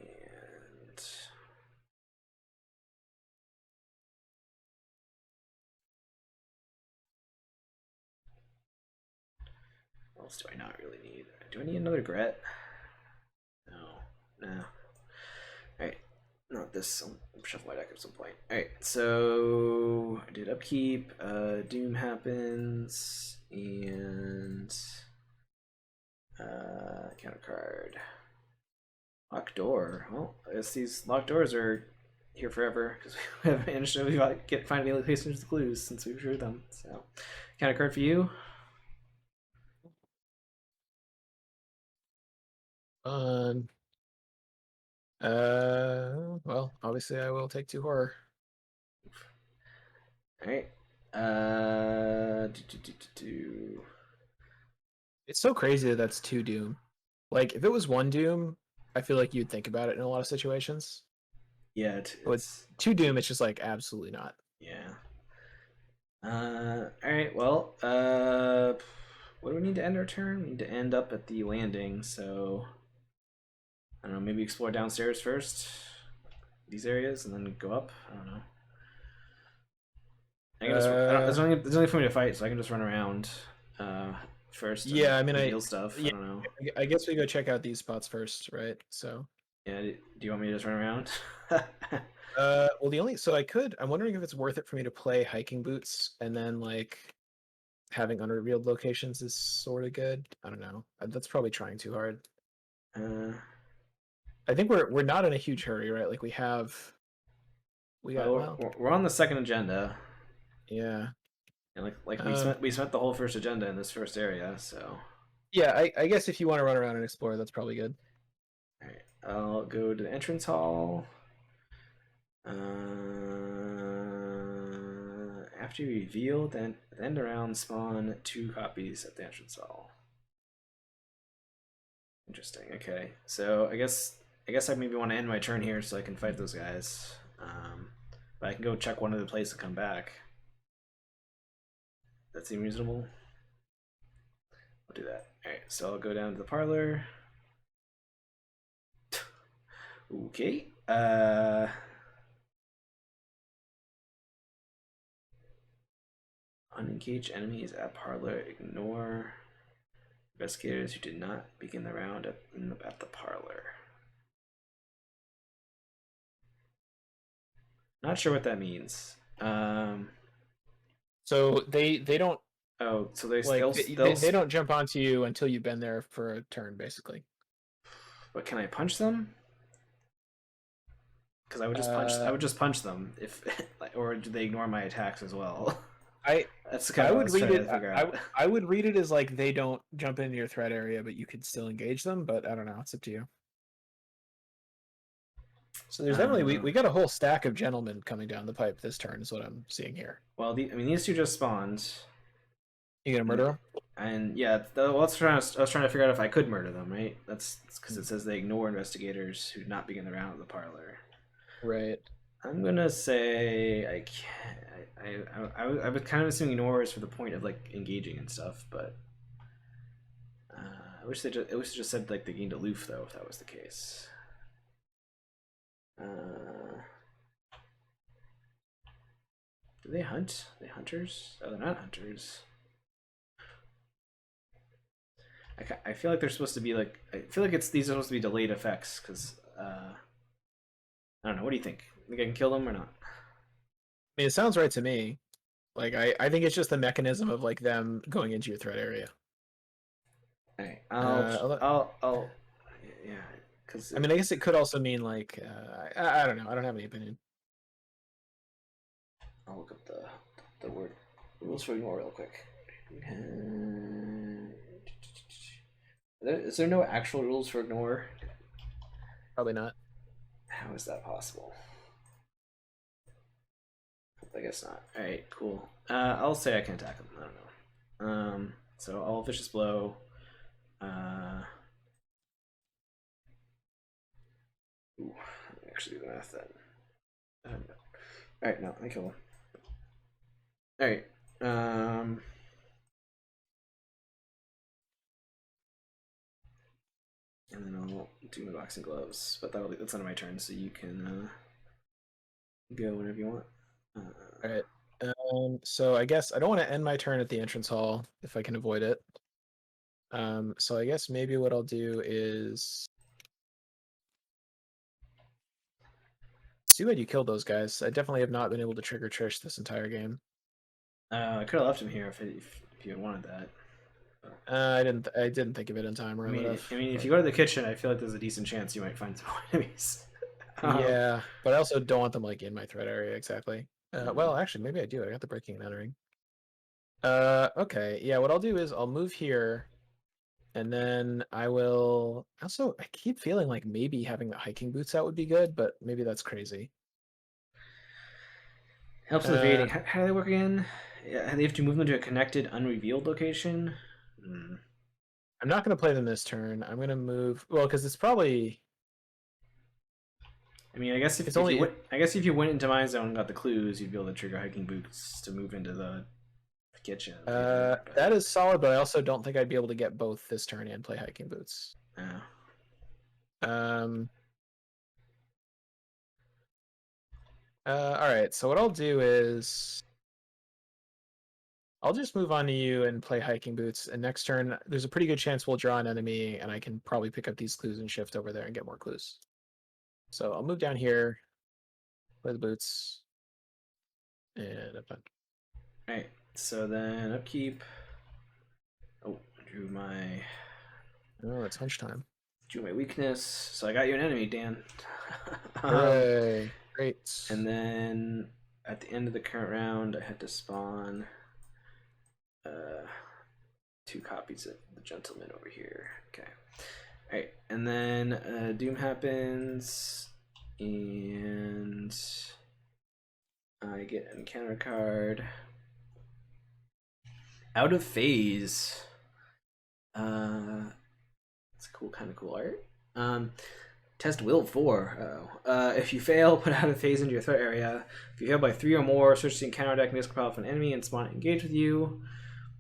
what else do I not really need? Do I need another Gret? No. Nah. Alright. Not this. I'll shuffle my deck at some point. Alright, so I did upkeep. Doom happens. And counter card. Locked door. Well, I guess these locked doors are here forever because we haven't managed to find any locations to clues since we've drew them. So, counter card for you. Well, obviously I will take 2 horror. All right. Do. It's so crazy that that's 2 doom. Like if it was 1 doom, I feel like you'd think about it in a lot of situations. Yeah, it's 2 doom. It's just like absolutely not. Yeah. All right. Well, what do we need to end our turn? We need to end up at the landing. So, I don't know. Maybe explore downstairs first, these areas, and then go up. I don't know. I can just. There's only for me to fight, so I can just run around first. Yeah, I mean, deal stuff. Yeah, I don't know. I guess we go check out these spots first, right? So. Yeah. Do you want me to just run around? Well, I'm wondering if it's worth it for me to play hiking boots and then like having unrevealed locations is sort of good. I don't know. That's probably trying too hard. I think we're not in a huge hurry, right? Like we're on the second agenda. Yeah. And we spent the whole first agenda in this first area, so. Yeah, I guess if you want to run around and explore, that's probably good. All right, I'll go to the entrance hall. After you reveal, then at the end of round, spawn 2 copies at the entrance hall. Interesting. Okay, so I guess I maybe want to end my turn here so I can fight those guys. But I can go check one of the places and come back. That seem reasonable? I'll do that. Alright, so I'll go down to the parlor. Okay. Unengage enemies at parlor. Ignore investigators who did not begin the round at the parlor. Not sure what that means. So they don't. Oh, so they don't jump onto you until you've been there for a turn, basically. But can I punch them? Because I would just punch them if, or do they ignore my attacks as well? That's kind of what I was trying to figure out. I would read it as like they don't jump into your threat area, but you could still engage them. But I don't know. It's up to you. So there's definitely we got a whole stack of gentlemen coming down the pipe this turn is what I'm seeing here. Well, these 2 just spawned. You gonna murder them? And yeah, I was trying to figure out if I could murder them. Right? That's because it says they ignore investigators who did not begin the round at the parlor. Right. I'm gonna say I can't. I was kind of assuming ignores for the point of like engaging and stuff, but I wish they just said like they gained aloof though if that was the case. Do they hunt? Are they hunters? Oh, they're not hunters. I feel like they're supposed to be like. I feel like these are supposed to be delayed effects because I don't know. What do you think? Think I can kill them or not? I mean, it sounds right to me. Like I think it's just the mechanism of like them going into your threat area. All right, I'll yeah. Because I mean, I guess it could also mean like I don't know. I don't have any opinion. I'll look up the word rules for ignore real quick. Is there no actual rules for ignore? Probably not. How is that possible? I guess not. All right, cool. I'll say I can attack them. I don't know. So I'll vicious blow. Ooh, actually do the math then. All right, no, I kill him. All right. And then I'll do my boxing gloves, but that's not my turn, so you can go whenever you want. All right. So I guess I don't want to end my turn at the entrance hall if I can avoid it. So I guess maybe what I'll do is too bad you killed those guys. I definitely have not been able to trigger Trish this entire game. I could have left him here if you had wanted that. I didn't think of it in time, or I would have. If you go to the kitchen, I feel like there's a decent chance you might find some more enemies. Yeah, but I also don't want them like in my threat area exactly. Well, actually, maybe I do. I got the breaking and entering. Okay, yeah. What I'll do is I'll move here, and then I will. Also, I keep feeling like maybe having the hiking boots out would be good, but maybe that's crazy. Helps with evading. How do they work again? Yeah, they have to move them to a connected, unrevealed location. I'm not going to play them this turn. I'm going to move. Well, because it's probably. I mean, I guess if you went into my zone and got the clues, you'd be able to trigger hiking boots to move into the kitchen. That is solid, but I also don't think I'd be able to get both this turn and play hiking boots. Oh. All right. So what I'll do is I'll just move on to you and play hiking boots. And next turn, there's a pretty good chance we'll draw an enemy, and I can probably pick up these clues and shift over there and get more clues. So I'll move down here, play the boots, and I'm done. All right. So then upkeep. Oh, drew my. Oh, it's hunch time. Drew my weakness. So I got you an enemy, Dan. Hooray! Great. And then at the end of the current round, I had to spawn 2 copies of the Gentleman over here. Okay. All right, and then Doom happens, and I get an encounter card. Out of phase. It's a kind of cool art. Test will 4. If you fail, put out of phase into your threat area. If you fail by 3 or more, search the encounter deck, discard pile of an enemy, and spawn it engage with you.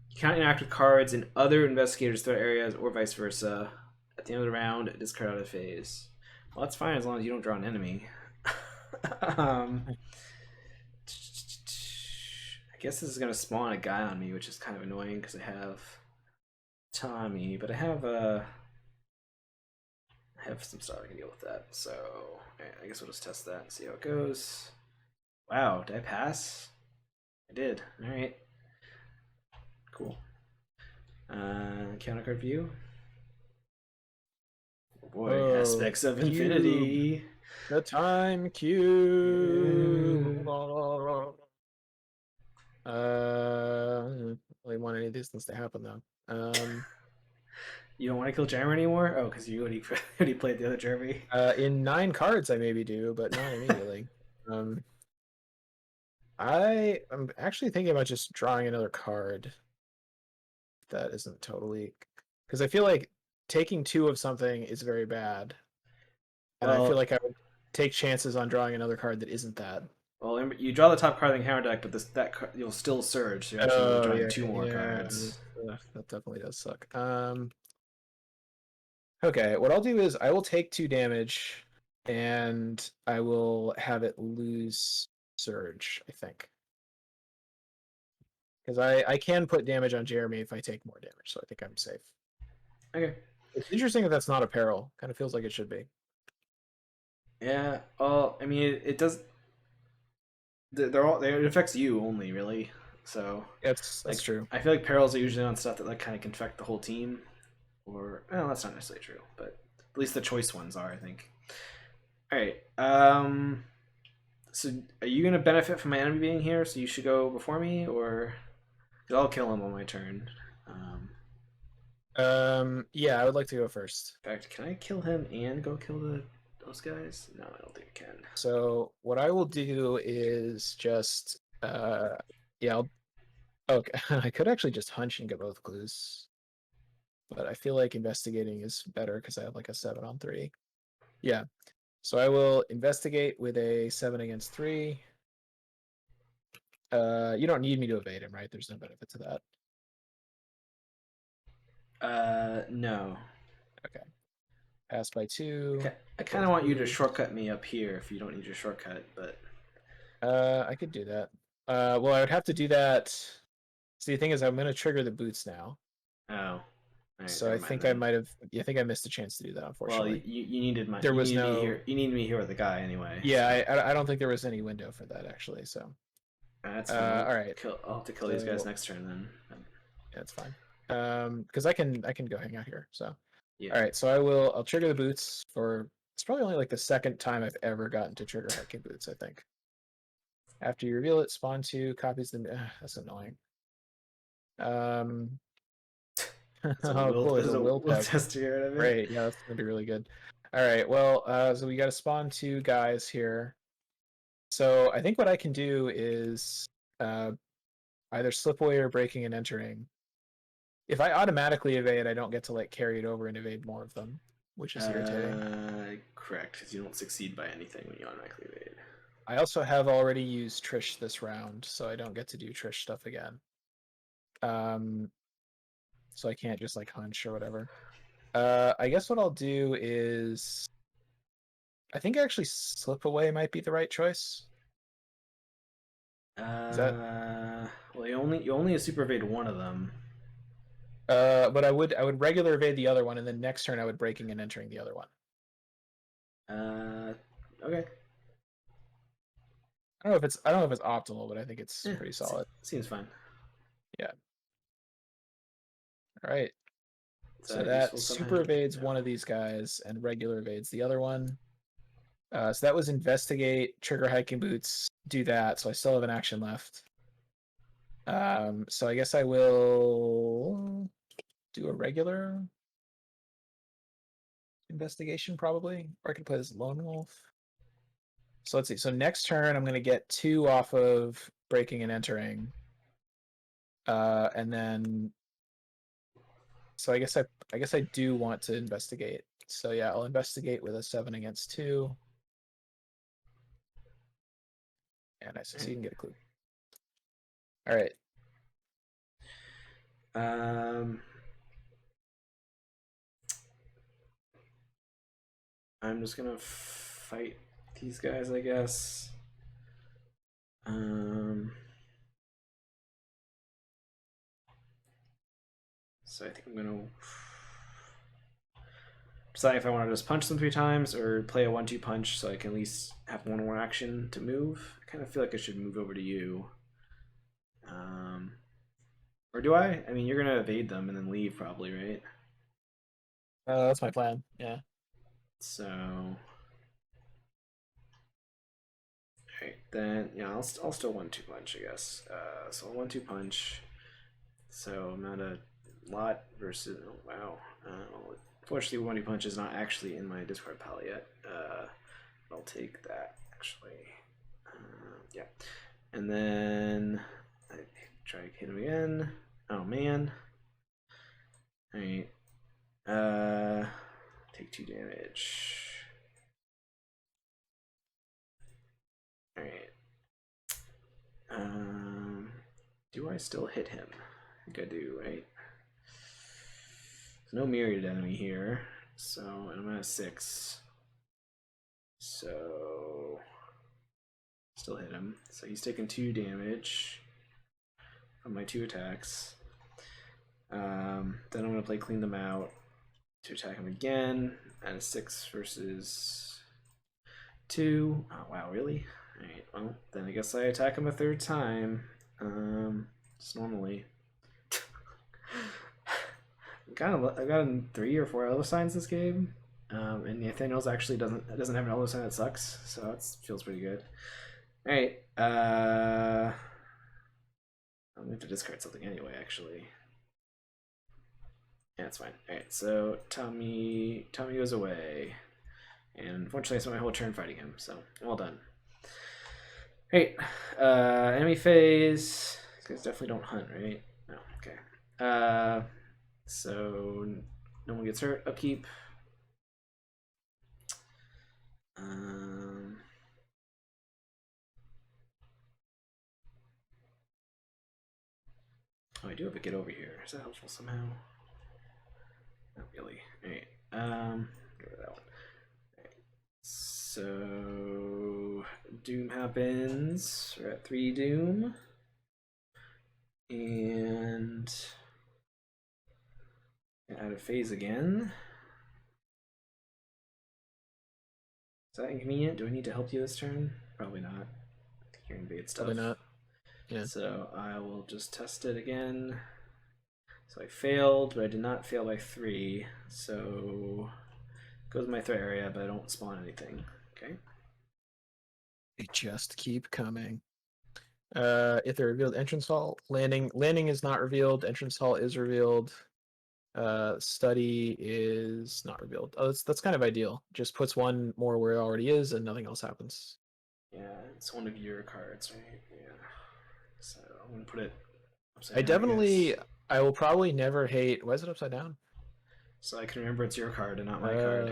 You cannot interact with cards in other investigators' threat areas or vice versa. At the end of the round, discard out of phase. Well, that's fine as long as you don't draw an enemy. I guess this is going to spawn a guy on me, which is kind of annoying because I have Tommy, but I have some stuff I can deal with that. So I guess we'll just test that and see how it goes. Wow, did I pass? I did. All right. Cool. Counter card view. Oh boy, aspects of infinity. The time cube. Really want any of these things to happen though. You don't want to kill Jeremy anymore? Oh, because you already played the other Jeremy. In 9 cards, I maybe do, but not immediately. I'm actually thinking about just drawing another card. That isn't totally, because I feel like taking 2 of something is very bad, and I feel like I would take chances on drawing another card that isn't that. Well, you draw the top card in the counter deck, but you'll still surge. So you're actually drawing 2 more cards. That definitely does suck. Okay, what I'll do is I will take 2 damage, and I will have it lose surge, I think. Because I can put damage on Jeremy if I take more damage, so I think I'm safe. Okay. It's interesting that that's not a peril. Kind of feels like it should be. Yeah. Well, I mean, it does. It affects you only, really. So That's true. I feel like perils are usually on stuff that kind of can affect the whole team. Or well, that's not necessarily true, but at least the choice ones are, I think. All right. So are you gonna benefit from my enemy being here? So you should go before me, or I'll kill him on my turn. Yeah, I would like to go first. In fact, can I kill him and go kill those guys? No, I don't think I can. So what I will do is just yeah. Okay, I could actually just hunch and get both clues. But I feel like investigating is better because I have like a 7 on 3. Yeah. So I will investigate with a 7 against 3. You don't need me to evade him, right? There's no benefit to that. No. Okay. Pass by 2. I kind of want you to shortcut me up here if you don't need your shortcut, but I could do that. Well, I would have to do that. See, the thing is, I'm going to trigger the boots now. Oh. Right, So I think I might have. I think I missed a chance to do that. Unfortunately, well, you needed my. there You was needed me no. here. You needed me here with the guy anyway. Yeah, So. I don't think there was any window for that actually. So That's fine. all right. I'll have to kill these guys So next turn then. yeah, it's fine. Because I can go hang out here. So Yeah. all right. So I'll trigger the boots for. It's probably only like the second time I've ever gotten to trigger hiking boots. I think. After you reveal it, spawn 2 copies them. That's annoying. Oh, cool. There's a will will test. test here out of it. Great. Yeah, that's gonna be really good. All right. Well, so we got to spawn 2 guys here. So I think what I can do is either slip away or breaking and entering. If I automatically evade, I don't get to like carry it over and evade more of them, which is irritating. Correct, because you don't succeed by anything when you automatically evade. I also have already used Trish this round, so I don't get to do Trish stuff again. So I can't just like hunch or whatever. I guess what I'll do is, I think actually slip away might be the right choice. Is that? Well, you only super evade one of them. But I would regular evade the other one, and then next turn I would breaking and entering the other one. Okay. I don't know if it's optimal, but I think it's pretty solid. Seems fine. Yeah. All right. So that that useful super somehow? evades No. one of these guys and regular evades the other one. So that was investigate, trigger hiking boots, do that. So I still have an action left. So I guess I will do a regular investigation probably, or I can play this lone wolf. So let's see. So next turn I'm going to get 2 off of breaking and entering, and then so I guess I do want to investigate. So yeah, I'll investigate with a 7 against 2. And I succeed and get a clue. All right. I'm just gonna fight these guys, I guess. So I think I'm gonna decide if I want to just punch them 3 times or play a 1-2 punch so I can at least have one more action to move. I kind of feel like I should move over to you. Or do I? I mean, you're gonna evade them and then leave probably, right? That's my plan. Yeah. So, alright, then yeah, I'll still 1-2 punch, I guess. So 1-2 punch. So I'm not a lot versus. Oh, wow. Fortunately, 1-2 punch is not actually in my discard pile yet. I'll take that actually. Yeah, and then I try to hit him again. Oh man. All right. Take 2 damage. All right. Do I still hit him? I think I do, right? There's no Myriad enemy here, so I'm at 6. So still hit him. So he's taking 2 damage from my 2 attacks. Then I'm gonna play clean them out to attack him again at a 6 versus 2. Oh wow, really? Alright, well then I guess I attack him a 3rd time. Just normally. I've gotten 3 or 4 elder signs this game. And Nathaniel's actually doesn't have an elder sign that sucks, so that feels pretty good. Alright, I'm gonna have to discard something anyway, actually. Yeah, it's fine. Alright, so Tommy goes away. And unfortunately I spent my whole turn fighting him, so well done. Alright, enemy phase. These guys definitely don't hunt, right? No, okay. So no one gets hurt. Upkeep. Oh, I do have a get over here. Is that helpful somehow? Not really. Alright. Get rid of that one. Alright. So Doom happens. We're at 3 Doom. And yeah, out of phase again. Is that inconvenient? Do I need to help you this turn? Probably not. I think you're invade stuff. Probably not. Yeah. So I will just test it again. So I failed, but I did not fail by 3. So it goes my threat area, but I don't spawn anything. Okay. They just keep coming. If they're revealed, entrance hall, landing is not revealed. Entrance hall is revealed. Study is not revealed. Oh, that's kind of ideal. Just puts one more where it already is, and nothing else happens. Yeah, it's one of your cards, right? Yeah. So I'm gonna put it upside I down. definitely, I will probably never hate. Why is it upside down? So I can remember it's your card and not my card.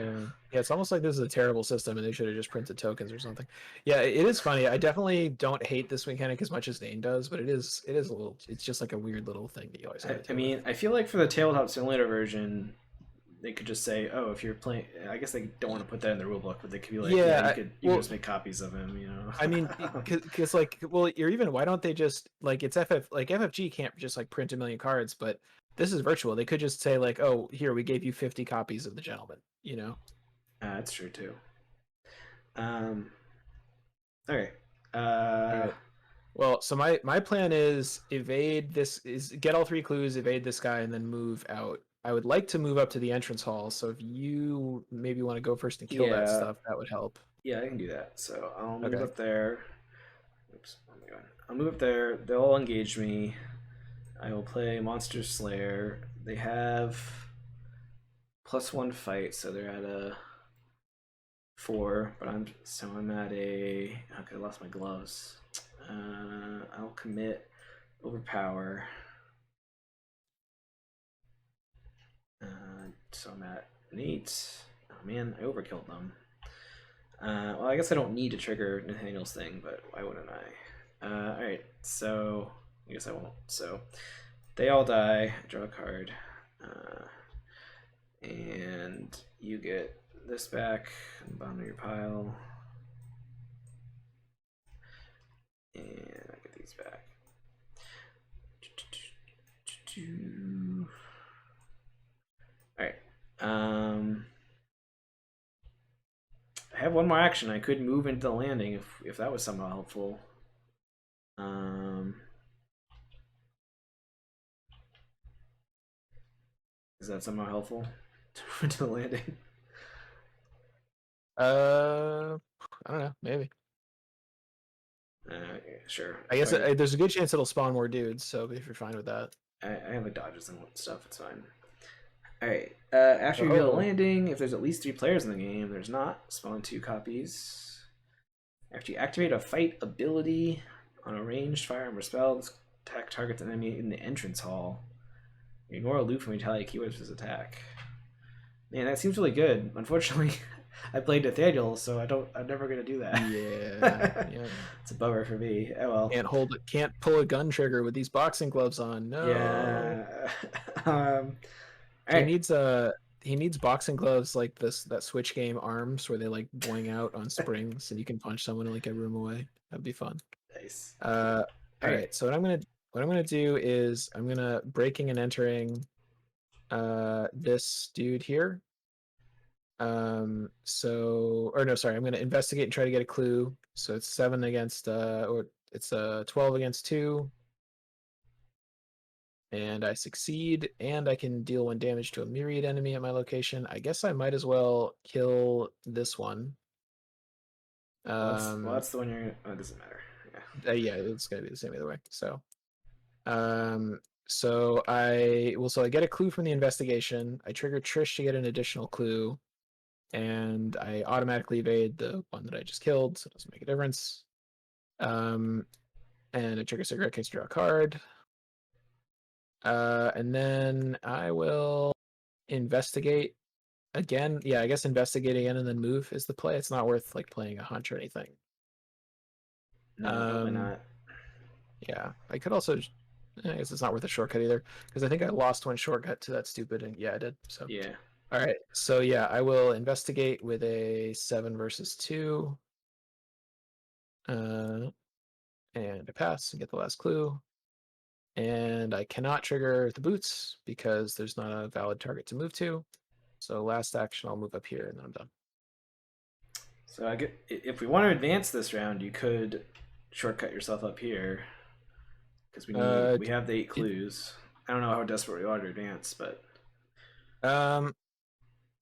Yeah, it's almost like this is a terrible system, and they should have just printed tokens or something. Yeah, it is funny. I definitely don't hate this mechanic as much as Dane does, but it is a little. It's just like a weird little thing that you always have to I deal mean, with. I feel like for the tabletop simulator version, they could just say, "Oh, if you're playing," I guess they don't want to put that in the rulebook, but they could be like, "Yeah, you could just make copies of him," you know. I mean, because like, well, you're even. Why don't they just like it's FFG can't just like print a million cards, but this is virtual. They could just say like, oh, here we gave you 50 copies of the Gentleman. You know. That's true too. Okay. All right. Well, so my plan is evade this is get all 3 clues, evade this guy, and then move out. I would like to move up to the entrance hall. So if you maybe want to go first and kill that stuff, that would help. Yeah, I can do that. So I'll move Okay. up there. Oops, oh my god. I'll move up there. They'll all engage me. I will play Monster Slayer. They have +1 fight, so they're at a 4. But I'm at a. Okay, I lost my gloves. I'll commit overpower. So I'm at an 8. Oh man, I overkilled them. Well, I guess I don't need to trigger Nathaniel's thing, but why wouldn't I? Alright, so I guess I won't. So they all die. I draw a card. And you get this back on the bottom of your pile. And I get these back. Alright. I have one more action. I could move into the landing if that was somehow helpful. Is that somehow helpful to move into the landing? I don't know. Maybe. Sure. I guess there's a good chance it'll spawn more dudes. So if you're fine with that, I have like dodges and stuff. It's fine. All right. After you reveal the landing, if there's at least 3 players in the game, there's not. Spawn 2 copies. After you activate a fight ability on a ranged firearm or spell, attack targets an enemy in the entrance hall. You ignore aloof and retaliate keywords for his attack. Man, that seems really good. Unfortunately, I played Nathaniel, so I'm never gonna do that. Yeah. It's a bummer for me. Oh well. Can't pull a gun trigger with these boxing gloves on. No. Yeah. He needs boxing gloves like that Switch game Arms where they like boing out on springs and you can punch someone in like a room away. That'd be fun. Nice. All right. So what I'm gonna do is I'm gonna breaking and entering this dude here. I'm gonna investigate and try to get a clue. So it's 7 against or it's 12 against 2. And I succeed, and I can deal 1 damage to a myriad enemy at my location. I guess I might as well kill this one. That's the one you're. Oh, it doesn't matter. Yeah, it's gonna be the same either way. So, so I get a clue from the investigation. I trigger Trish to get an additional clue, and I automatically evade the one that I just killed, so it doesn't make a difference. And I trigger cigarette case, draw a card. And then I will investigate again. Yeah, I guess investigate again and then move is the play. It's not worth like playing a hunch or anything. No, probably not. Yeah, I could also. I guess it's not worth a shortcut either because I think I lost 1 shortcut to that stupid. And yeah, I did. So yeah. All right. So yeah, I will investigate with a 7 versus 2. And I pass and get the last clue. And I cannot trigger the boots because there's not a valid target to move to. So last action, I'll move up here and then I'm done. So if we want to advance this round, you could shortcut yourself up here because we have the 8 clues. I don't know how desperate we are to advance, but Um,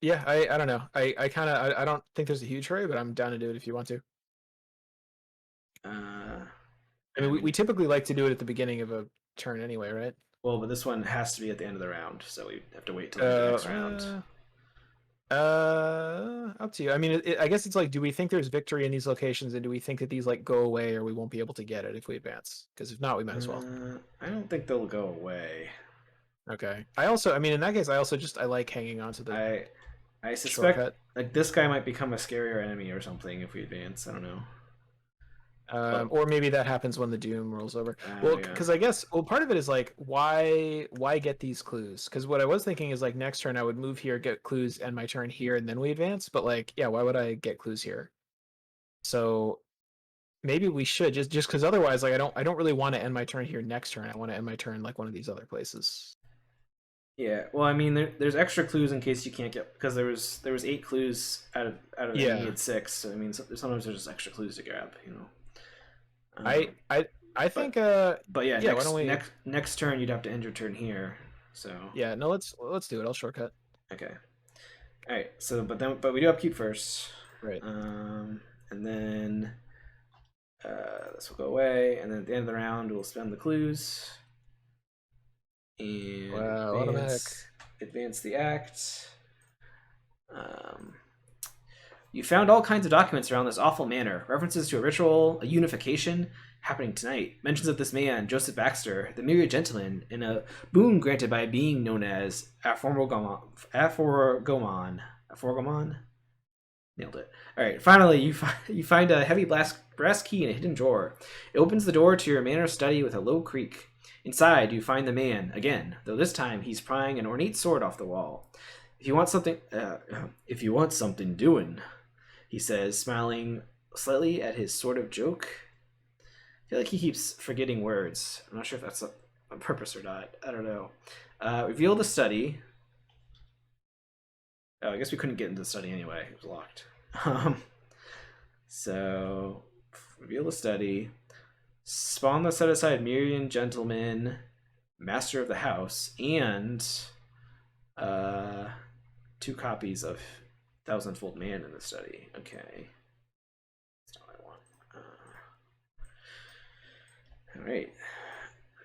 yeah, I don't know. I kind of I don't think there's a huge hurry, but I'm down to do it if you want to. I mean, we typically like to do it at the beginning of a turn anyway, right? Well, but this one has to be at the end of the round, so we have to wait till the next round. Up to you. I mean, I guess it's like, do we think there's victory in these locations, and do we think that these like go away, or we won't be able to get it if we advance? Because if not, we might as well. I don't think they'll go away. Okay. I mean, in that case, I like hanging on to the I suspect shortcut. like this guy might become a scarier enemy or something if we advance. I don't know. Or maybe that happens when the doom rolls over. Well, Yeah. because I guess part of it is like why get these clues? Because what I was thinking is like next turn I would move here, get clues, end my turn here, and then we advance. But like, yeah, why would I get clues here? So maybe we should just because otherwise, like, I don't really want to end my turn here next turn. I want to end my turn like one of these other places. Yeah. Well, I mean, there's extra clues in case you can't get because there was 8 clues out of the Yeah. needed 6. So I mean, sometimes there's just extra clues to grab. You know. I think but yeah, yeah, why don't we next turn you'd have to end your turn here. So yeah, no, let's do it. I'll shortcut. okay. All right. So but we do upkeep first. Right. And then this will go away, and then at the end of the round we'll spend the clues and Wow, automatic. advance the act. You found all kinds of documents around this awful manor. References to a ritual, a unification happening tonight. Mentions of this man, Joseph Baxter, the Myriad Gentleman, and a boon granted by a being known as Aforgomon. Nailed it. All right. Finally, you find a heavy brass key in a hidden drawer. It opens the door to your manor study with a low creak. Inside, you find the man again, though this time he's prying an ornate sword off the wall. If you want something doing, he says, smiling slightly at his sort of joke. I feel like he keeps forgetting words. I'm not sure if that's on purpose or not. I don't know. Reveal the study. Oh, I guess we couldn't get into the study anyway. It was locked. So, reveal the study. Spawn the set-aside Myriad Gentleman, Master of the House, and 2 copies of Thousand-Fold Man in the study. Okay. That's not what I want. All right.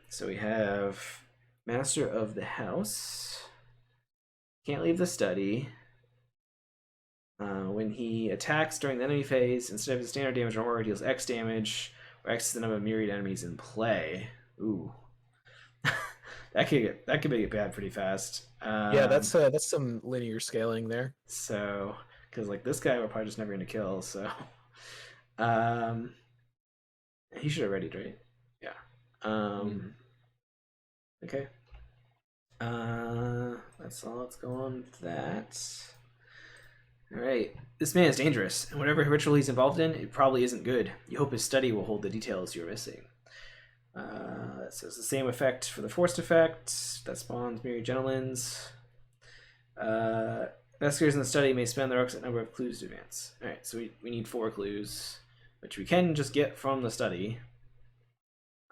So we have Master of the House. Can't leave the study. When he attacks during the enemy phase, instead of his standard damage or horror, deals X damage, or X is the number of myriad enemies in play. Ooh. that could make it bad pretty fast. Yeah, that's some linear scaling there. So, because like this guy we're probably just never gonna kill. So, he should have readied, right? Yeah. Okay. That's all. Let's go on with that. All right. This man is dangerous, and whatever ritual he's involved in, it probably isn't good. You hope his study will hold the details you're missing. It says the same effect for the forced effect that spawns Myriad Gentlemen's. Investigators in the study may spend the requisite number of clues to advance. All right, so we need 4 clues, which we can just get from the study.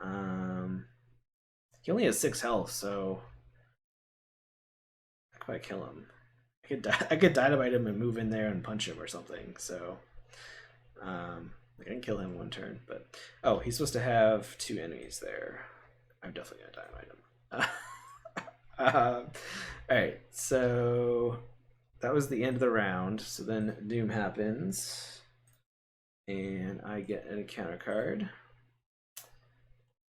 He only has 6 health, so I could probably kill him. I could dynamite him and move in there and punch him or something. So, I can kill him 1 turn. But he's supposed to have 2 enemies there. I'm definitely gonna dynamite him. All right, so that was the end of the round. So then Doom happens, and I get an encounter card.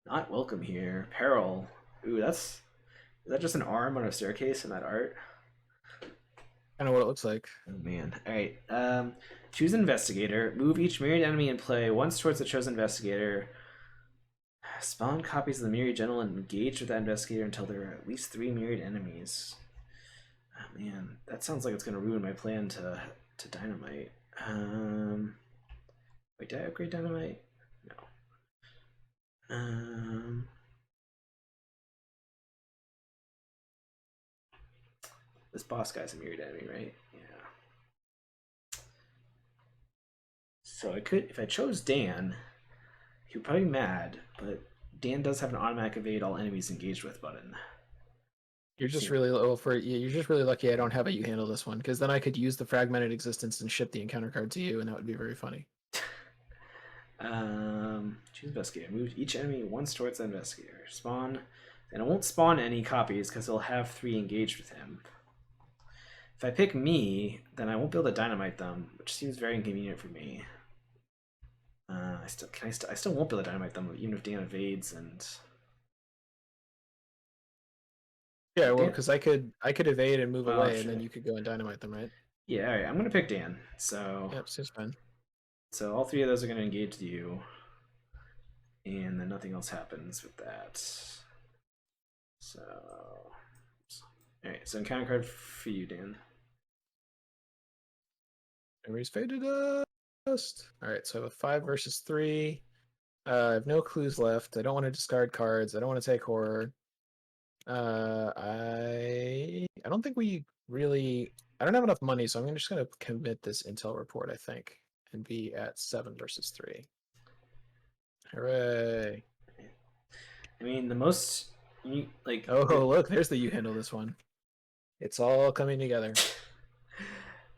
Not welcome here. Peril. Ooh, is that just an arm on a staircase in that art? Kind of what it looks like. Oh man. Alright. Choose investigator. Move each myriad enemy in play once towards the chosen investigator. Spawn copies of the Myriad Gentleman and engage with that investigator until there are at least 3 myriad enemies. Oh man, that sounds like it's gonna ruin my plan to dynamite. Wait, did I upgrade dynamite? No. This boss guy's a Myriad enemy, right? Yeah. So I could, if I chose Dan, he would probably be mad, but Dan does have an automatic evade all enemies engaged with button. You're just really you're just really lucky I don't have a you handle this one, because then I could use the fragmented existence and ship the encounter card to you, and that would be very funny. Choose investigator. Move each enemy once towards the investigator. Spawn, and it won't spawn any copies because he'll have 3 engaged with him. If I pick me, then I won't be able to dynamite them, which seems very inconvenient for me. I still won't be able to dynamite them even if Dan evades and. Yeah, well, because I could evade and move away, shit. and then you could go and dynamite them, right? Yeah, all right. I'm gonna pick Dan. So. Yep, seems fine. So all 3 of those are gonna engage you, and then nothing else happens with that. So. All right. So encounter card for you, Dan. Memory's faded dust. All right, so I have a 5 versus 3. I have no clues left. I don't want to discard cards. I don't want to take horror. I don't think we really. I don't have enough money, so I'm just gonna commit this intel report, I think, and be at 7 versus 3. Hooray! I mean, the most like. Oh, look, there's the you handle this one. It's all coming together.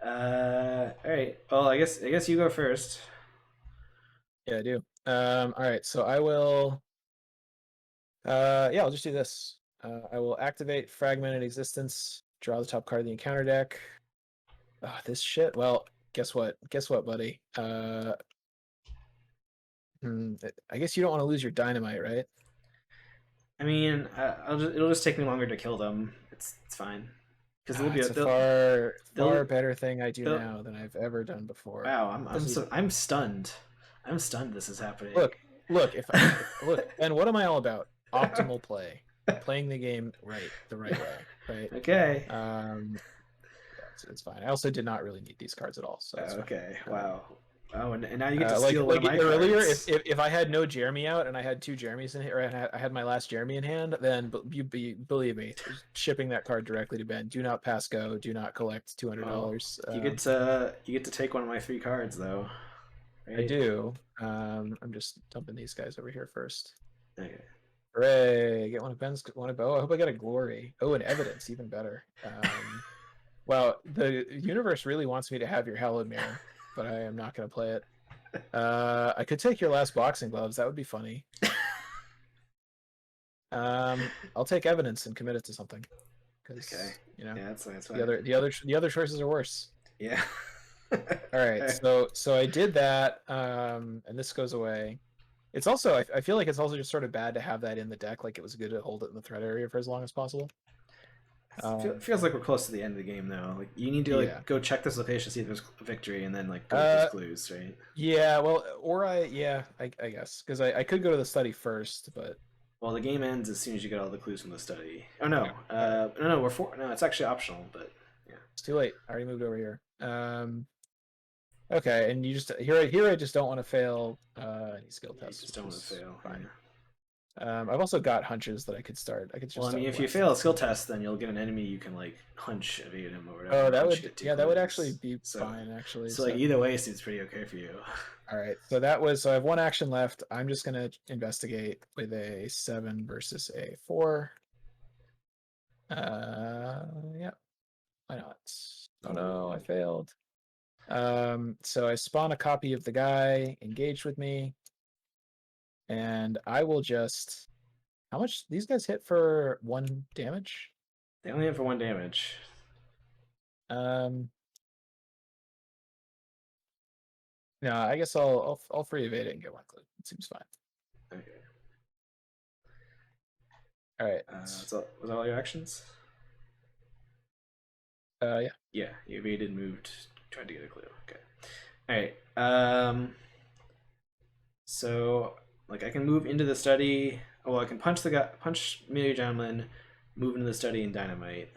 All right. Well, I guess you go first. Yeah, I do. All right, so I will. Yeah, I'll just do this. I will activate Fragmented Existence. Draw the top card of the encounter deck. Oh, this shit. Well, guess what? Guess what, buddy? I guess you don't want to lose your dynamite, right? I mean, it'll just take me longer to kill them. It's fine because It's a far better thing I do now than I've ever done before. Wow, I'm stunned. I'm stunned. This is happening. Look, look, and what am I all about? Optimal play, playing the game the right way, right? Okay. It's fine. I also did not really need these cards at all. So okay. Wow. Oh, and now you get to steal one of my earlier. cards. If I had no Jeremy out and I had 2 Jeremys in here, or I had my last Jeremy in hand, then believe me, shipping that card directly to Ben. Do not pass go. Do not collect $200. You get to take one of my 3 cards though. Right? I do. I'm just dumping these guys over here first. Okay. Hooray! Get one of Ben's. I hope I get a glory. Oh, an evidence, even better. Well, the universe really wants me to have your hallowed mirror, but I am not going to play it. I could take your last boxing gloves. That would be funny. I'll take evidence and commit it to something. Okay. You know, yeah, that's fine. The other choices are worse. Yeah. All right. So I did that, and this goes away. It's also I feel like it's also just sort of bad to have that in the deck. Like it was good to hold it in the threat area for as long as possible. It feels like we're close to the end of the game though. Like you need to go check this location, see if there's a victory, and then like go with those clues, right? Yeah, well, I guess because I could go to the study first, but well, the game ends as soon as you get all the clues from the study. Oh no, no, it's actually optional, but yeah, it's too late. I already moved over here. Okay, and you just here I just don't want to fail any skill tests. You just don't want to fail. Fine. Yeah. I've also got hunches that I could start. I could just. Well, I mean, if you fail a skill test, then you'll get an enemy you can like hunch evade him or whatever. Oh, that would actually be fine. Actually, so like either way, it seems pretty okay for you. All right, so I have 1 action left. I'm just gonna investigate with a 7 versus a 4. Yeah, why not? Oh no, I failed. So I spawn a copy of the guy engaged with me. And I will just. How much these guys hit for 1 damage? They only hit for 1 damage. No, I guess I'll free evade it and get 1 clue. It seems fine. Okay. All right. Was that all your actions? Yeah. Yeah, you evaded, moved, tried to get a clue. Okay. All right. So like I can move into the study. Oh, I can punch Myriad Gentleman, move into the study and dynamite.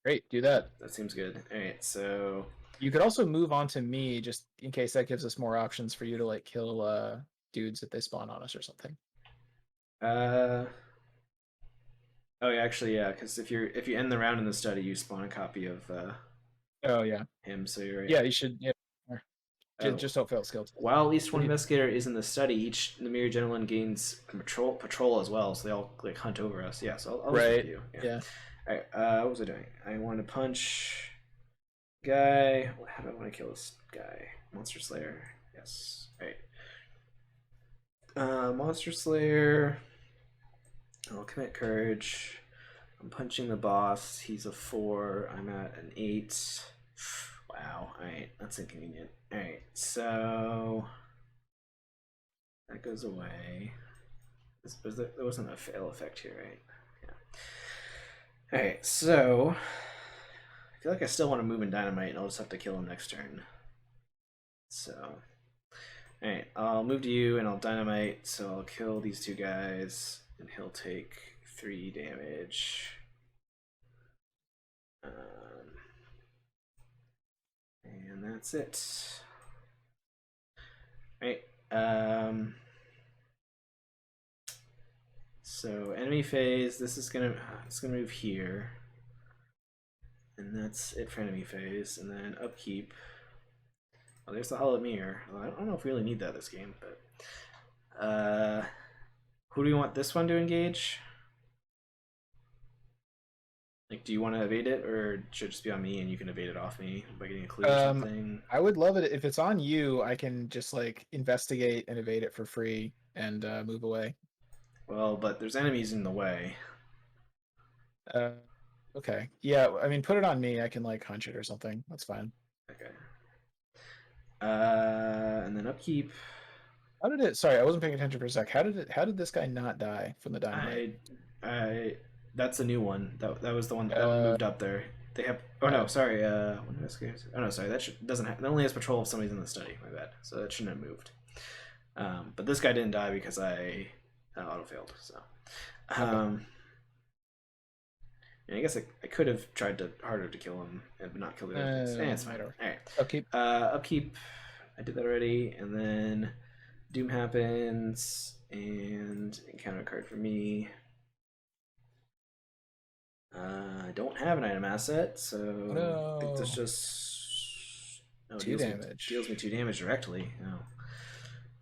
Great, do that. That seems good. All right, so you could also move on to me just in case that gives us more options for you to like kill dudes if they spawn on us or something. Oh, yeah, actually, yeah, because if you end the round in the study, you spawn a copy of Oh yeah, him. So you're right. yeah. You should. Yeah. Oh, Just don't fail skill test. while at least What one do you do? investigator is in the study, each the Myriad Gentleman gains patrol as well, so they all like hunt over us. Yeah, so I'll just move Right. you. Yeah. Yeah. All right. What was I doing? I wanted to punch guy. How do I want to kill this guy? Monster Slayer. Yes. All right. Monster Slayer. I'll commit courage. I'm punching the boss. He's a 4. I'm at an 8. Wow. Alright, that's inconvenient. Alright, so that goes away. There wasn't a fail effect here, right? Yeah. Alright, so I feel like I still want to move in Dynamite, and I'll just have to kill him next turn. So, alright, I'll move to you, and I'll Dynamite, so I'll kill these two guys, and he'll take 3 damage. And that's it. Right. So enemy phase. It's gonna move here, and that's it for enemy phase. And then upkeep. Oh, there's the Hollow Mirror. Well, I don't know if we really need that this game, but who do we want this one to engage? Like, do you want to evade it, or should it just be on me and you can evade it off me by getting a clue or something? I would love it if it's on you. I can just like investigate and evade it for free and move away. Well, but there's enemies in the way. Uh, okay. Yeah. I mean, put it on me. I can like hunch it or something. That's fine. Okay. And then upkeep. How did it? Sorry, I wasn't paying attention for a sec. How did it? How did this guy not die from the dynamite? I that's a new one. That was the one that one Uh, moved up there. They have. Oh no, sorry. One investigators. Oh no, sorry. Doesn't have. That only has patrol if somebody's in the study. My bad. So that shouldn't have moved. But this guy didn't die because I auto failed. So, okay. I guess I could have tried harder to kill him and not kill the other things. It's fine. Whatever. All right. Upkeep. Upkeep. I did that already, and then Doom happens and encounter card for me. I don't have an item asset, so I think that's No. just 2 damage. deals me 2 damage directly.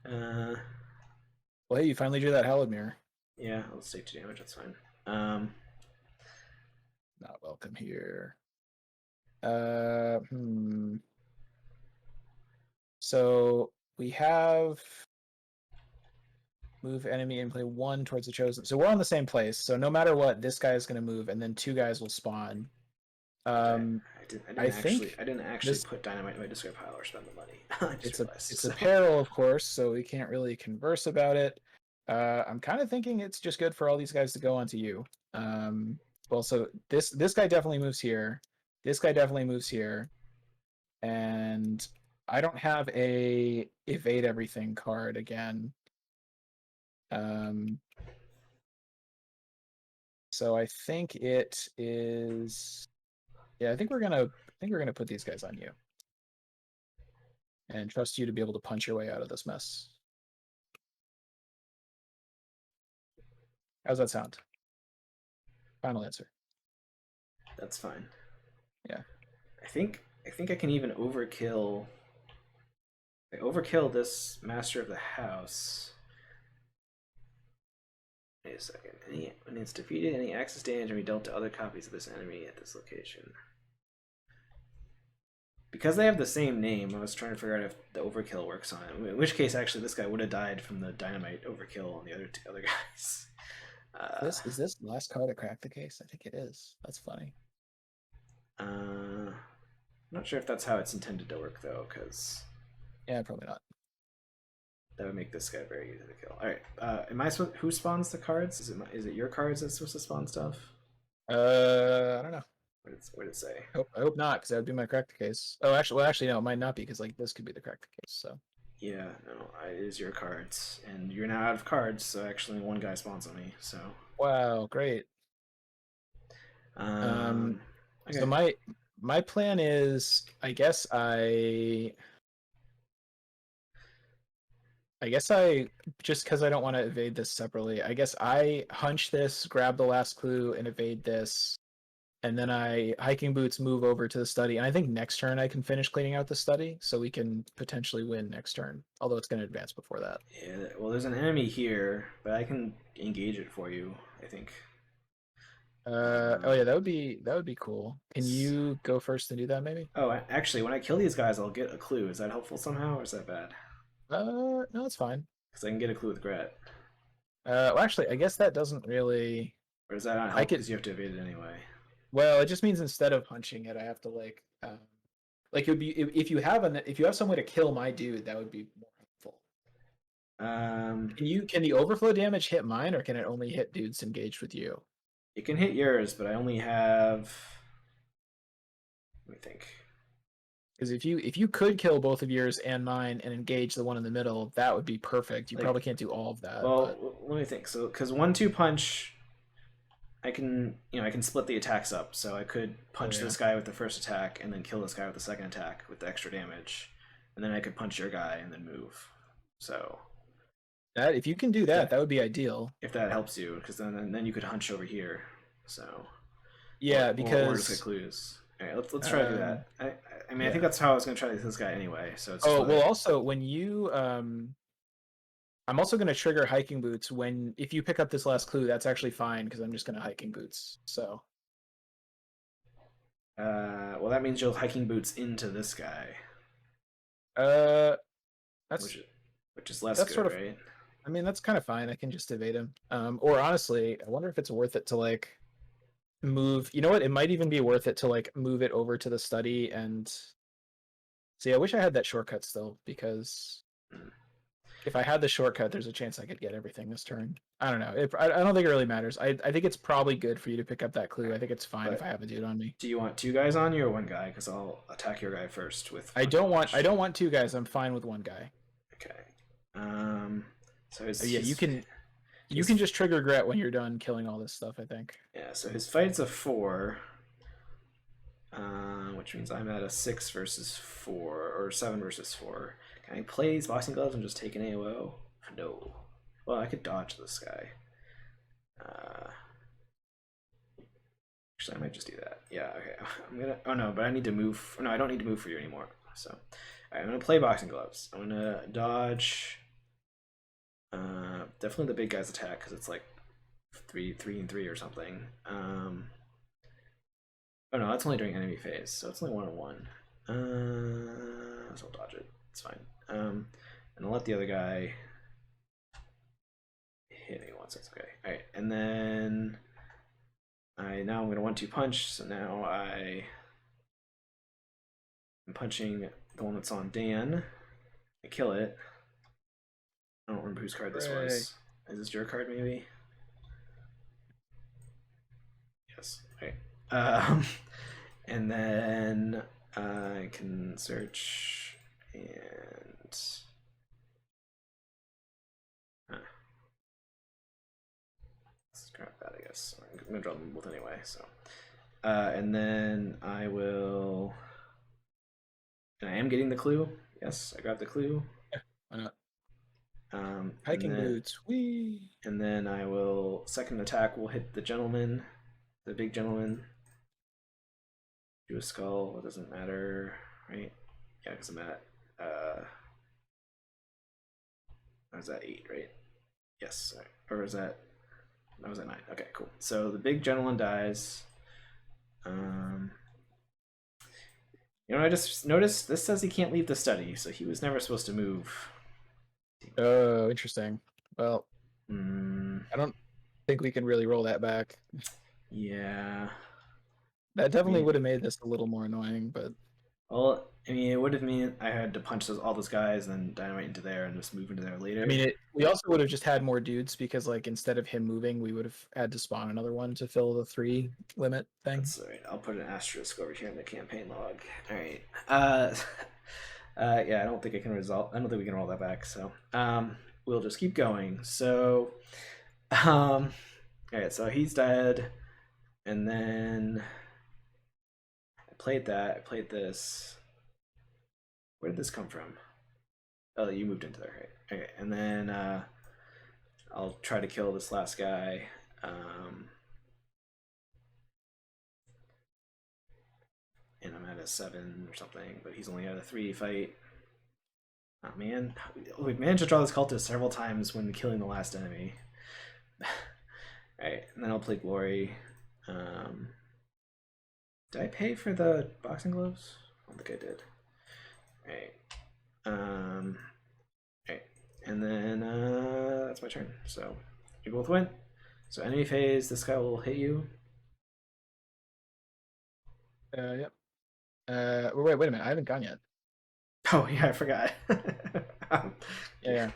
Oh. Well, hey, you finally drew that Hallowed Mirror. Yeah, let's take 2 damage. That's fine. Not welcome here. Hmm. So we have move enemy and play 1 towards the chosen. So we're on the same place. So no matter what, this guy is going to move, and then 2 guys will spawn. Okay. I think I didn't actually this put dynamite in my discard pile or spend the money. I just realized. it's a peril, of course, so we can't really converse about it. I'm kind of thinking it's just good for all these guys to go onto you. Well, so this guy definitely moves here. This guy definitely moves here, and I don't have a evade everything card again. So I think it is. Yeah, I think we're gonna put these guys on you, and trust you to be able to punch your way out of this mess. How's that sound? Final answer. That's fine. Yeah. I think I can even overkill. I overkill this master of the house. Wait a second. When it's defeated, any access damage can be dealt to other copies of this enemy at this location. Because they have the same name, I was trying to figure out if the overkill works on it. In which case, actually, this guy would have died from the dynamite overkill on the other guys. Is this last card to crack the case? I think it is. That's funny. I'm not sure if that's how it's intended to work though, because Yeah, probably not. that would make this guy very easy to kill. All right, am I supposed? Who spawns the cards? Is it your cards that's supposed to spawn stuff? I don't know. What did it say? I hope not, because that would be my crack the case. Oh, actually, no, it might not be, because like this could be the crack the case. So. Yeah, no, it is your cards, and you're now out of cards. So actually, one guy spawns on me. So. Wow, great. Okay. So my plan is, I guess I I guess I just because I don't want to evade this separately. I guess I hunch this, grab the last clue, and evade this, and then I hiking boots move over to the study. And I think next turn I can finish cleaning out the study, so we can potentially win next turn. Although it's going to advance before that. Yeah, well, there's an enemy here, but I can engage it for you, I think. Oh yeah, that would be cool. Can you go first and do that maybe? Oh, actually, when I kill these guys, I'll get a clue. Is that helpful somehow, or is that bad? No, it's fine. Because I can get a clue with Gret. Well, actually, I guess that doesn't really. Or does that not I help could. because you have to evade it anyway? Well, it just means instead of punching it, I have to like it would be if you have some way to kill my dude, that would be more helpful. Can the overflow damage hit mine, or can it only hit dudes engaged with you? It can hit yours, but I only have. Let me think. Because if you could kill both of yours and mine and engage the one in the middle, that would be perfect. You Like, probably can't do all of that. well, But let me think. So, because 1-2 punch, I can I can split the attacks up. So I could punch yeah. this guy with the first attack and then kill this guy with the second attack with the extra damage, and then I could punch your guy and then move. So That if you can do that, that would be ideal. if that helps you, because then you could hunch over here. So Yeah, or just get because clues. All right, let's try to do that. I mean, I think yeah. that's how I was gonna try this guy anyway. So it's just Oh well, also when you I'm also going to trigger hiking boots when if you pick up this last clue. That's actually fine because I'm just going to hiking boots. So well, that means you'll hiking boots into this guy, uh, that's which is less that's good, sort of. right? I mean, that's kind of fine. I can just evade him. Or honestly, I wonder if it's worth it to like move. You know what? It might even be worth it to like move it over to the study and see. I wish I had that shortcut still because if I had the shortcut, there's a chance I could get everything this turn. I don't know. I don't think it really matters. I think it's probably good for you to pick up that clue. I think it's fine if I But have a dude on me. do you want two guys on you or one guy? Because I'll attack your guy first with I one don't want I punch. don't want two guys. I'm fine with one guy. Okay. Um. So Yeah, you can just trigger Gret when you're done killing all this stuff, I think. yeah. So his fight's a 4, which means I'm at a 6 versus 4 or 7 versus 4. Can I play these boxing gloves and just take an AOO? No. Well, I could dodge this guy. Actually, I might just do that. Yeah, okay. I'm gonna. Oh no, but I need to move. No, I don't need to move for you anymore. So, all right, I'm gonna play boxing gloves. I'm gonna dodge. Definitely the big guy's attack because it's like 3 and 3 or something. Oh no, that's only during enemy phase, so it's only 1-on-1. So I'll dodge it. It's fine. And I'll let the other guy hit me once. That's okay. All right, and then now I'm gonna 1-2 punch. So now I'm punching the one that's on Dan. I kill it. I don't remember whose card this was. Is this your card, maybe? Yes. Okay. And then I can search and. Let's grab that, I guess. I'm gonna draw them both anyway. So, and then I will. And I am getting the clue. Yes, I grabbed the clue. Yeah, why not? and Hiking then, boots. Whee! And then I will second attack will hit the gentleman, the big gentleman. Do a skull. It doesn't matter, right? Yeah, because I'm at. I was at 8, right? Yes. Or was that? I was at 9. Okay, cool. So the big gentleman dies. You know, I just noticed this says he can't leave the study, so he was never supposed to move. Oh, interesting. Well, I don't think we can really roll that back. Yeah. That definitely would have made this a little more annoying, but well, I mean, it would have meant I had to punch all those guys and then dynamite into there and just move into there later. I mean, we also would have just had more dudes because, like, instead of him moving, we would have had to spawn another one to fill the 3 limit thing. That's all right. I'll put an asterisk over here in the campaign log. All right. Yeah, I don't think I can resolve. I don't think we can roll that back. So, we'll just keep going. So, all right. So he's dead, and then I played that. I played this. Where did this come from? Oh, you moved into there, right? Okay, and then I'll try to kill this last guy. And I'm at a 7 or something, but he's only at a 3 fight. Oh man, we managed to draw this cultist several times when killing the last enemy. Alright, and then I'll play Glory. Did I pay for the boxing gloves? I don't think I did. Alright, and then that's my turn. So you both win. So enemy phase, this guy will hit you. Yep. Wait a minute. I haven't gone yet. Oh yeah, I forgot. Yeah.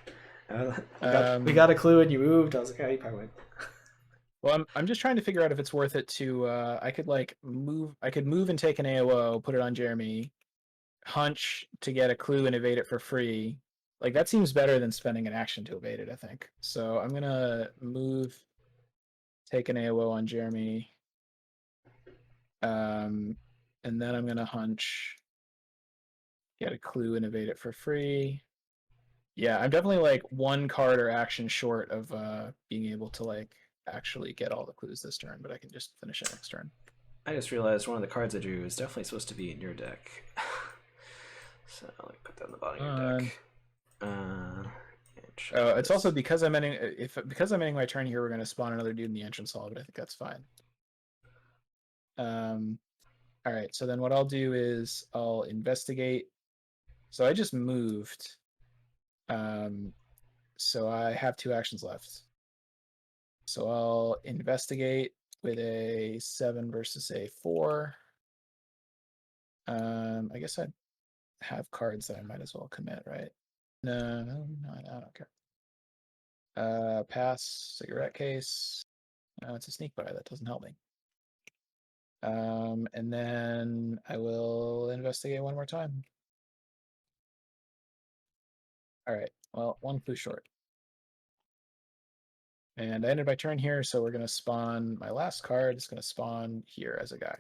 We got a clue and you moved. I was like, oh, you probably win. Well, I'm just trying to figure out if it's worth it to I could move and take an AOO, put it on Jeremy, hunch to get a clue and evade it for free. Like that seems better than spending an action to evade it, I think. So I'm gonna move, take an AOO on Jeremy. And then I'm gonna hunch, get a clue and evade it for free. Yeah, I'm definitely like one card or action short of being able to like actually get all the clues this turn, but I can just finish it next turn. I just realized one of the cards I drew is definitely supposed to be in your deck. So I'll put that in the bottom of your deck. It's also because I'm ending my turn here, we're gonna spawn another dude in the entrance hall, but I think that's fine. All right, so then what I'll do is I'll investigate. So I just moved. So I have 2 actions left. So I'll investigate with a 7 versus a 4. I guess I have cards that I might as well commit, right? No, I don't care. Pass, cigarette case. It's a sneak by, that doesn't help me. And then I will investigate one more time. All right, well, 1 clue short. And I ended my turn here, so we're going to spawn my last card. It's going to spawn here as a guy.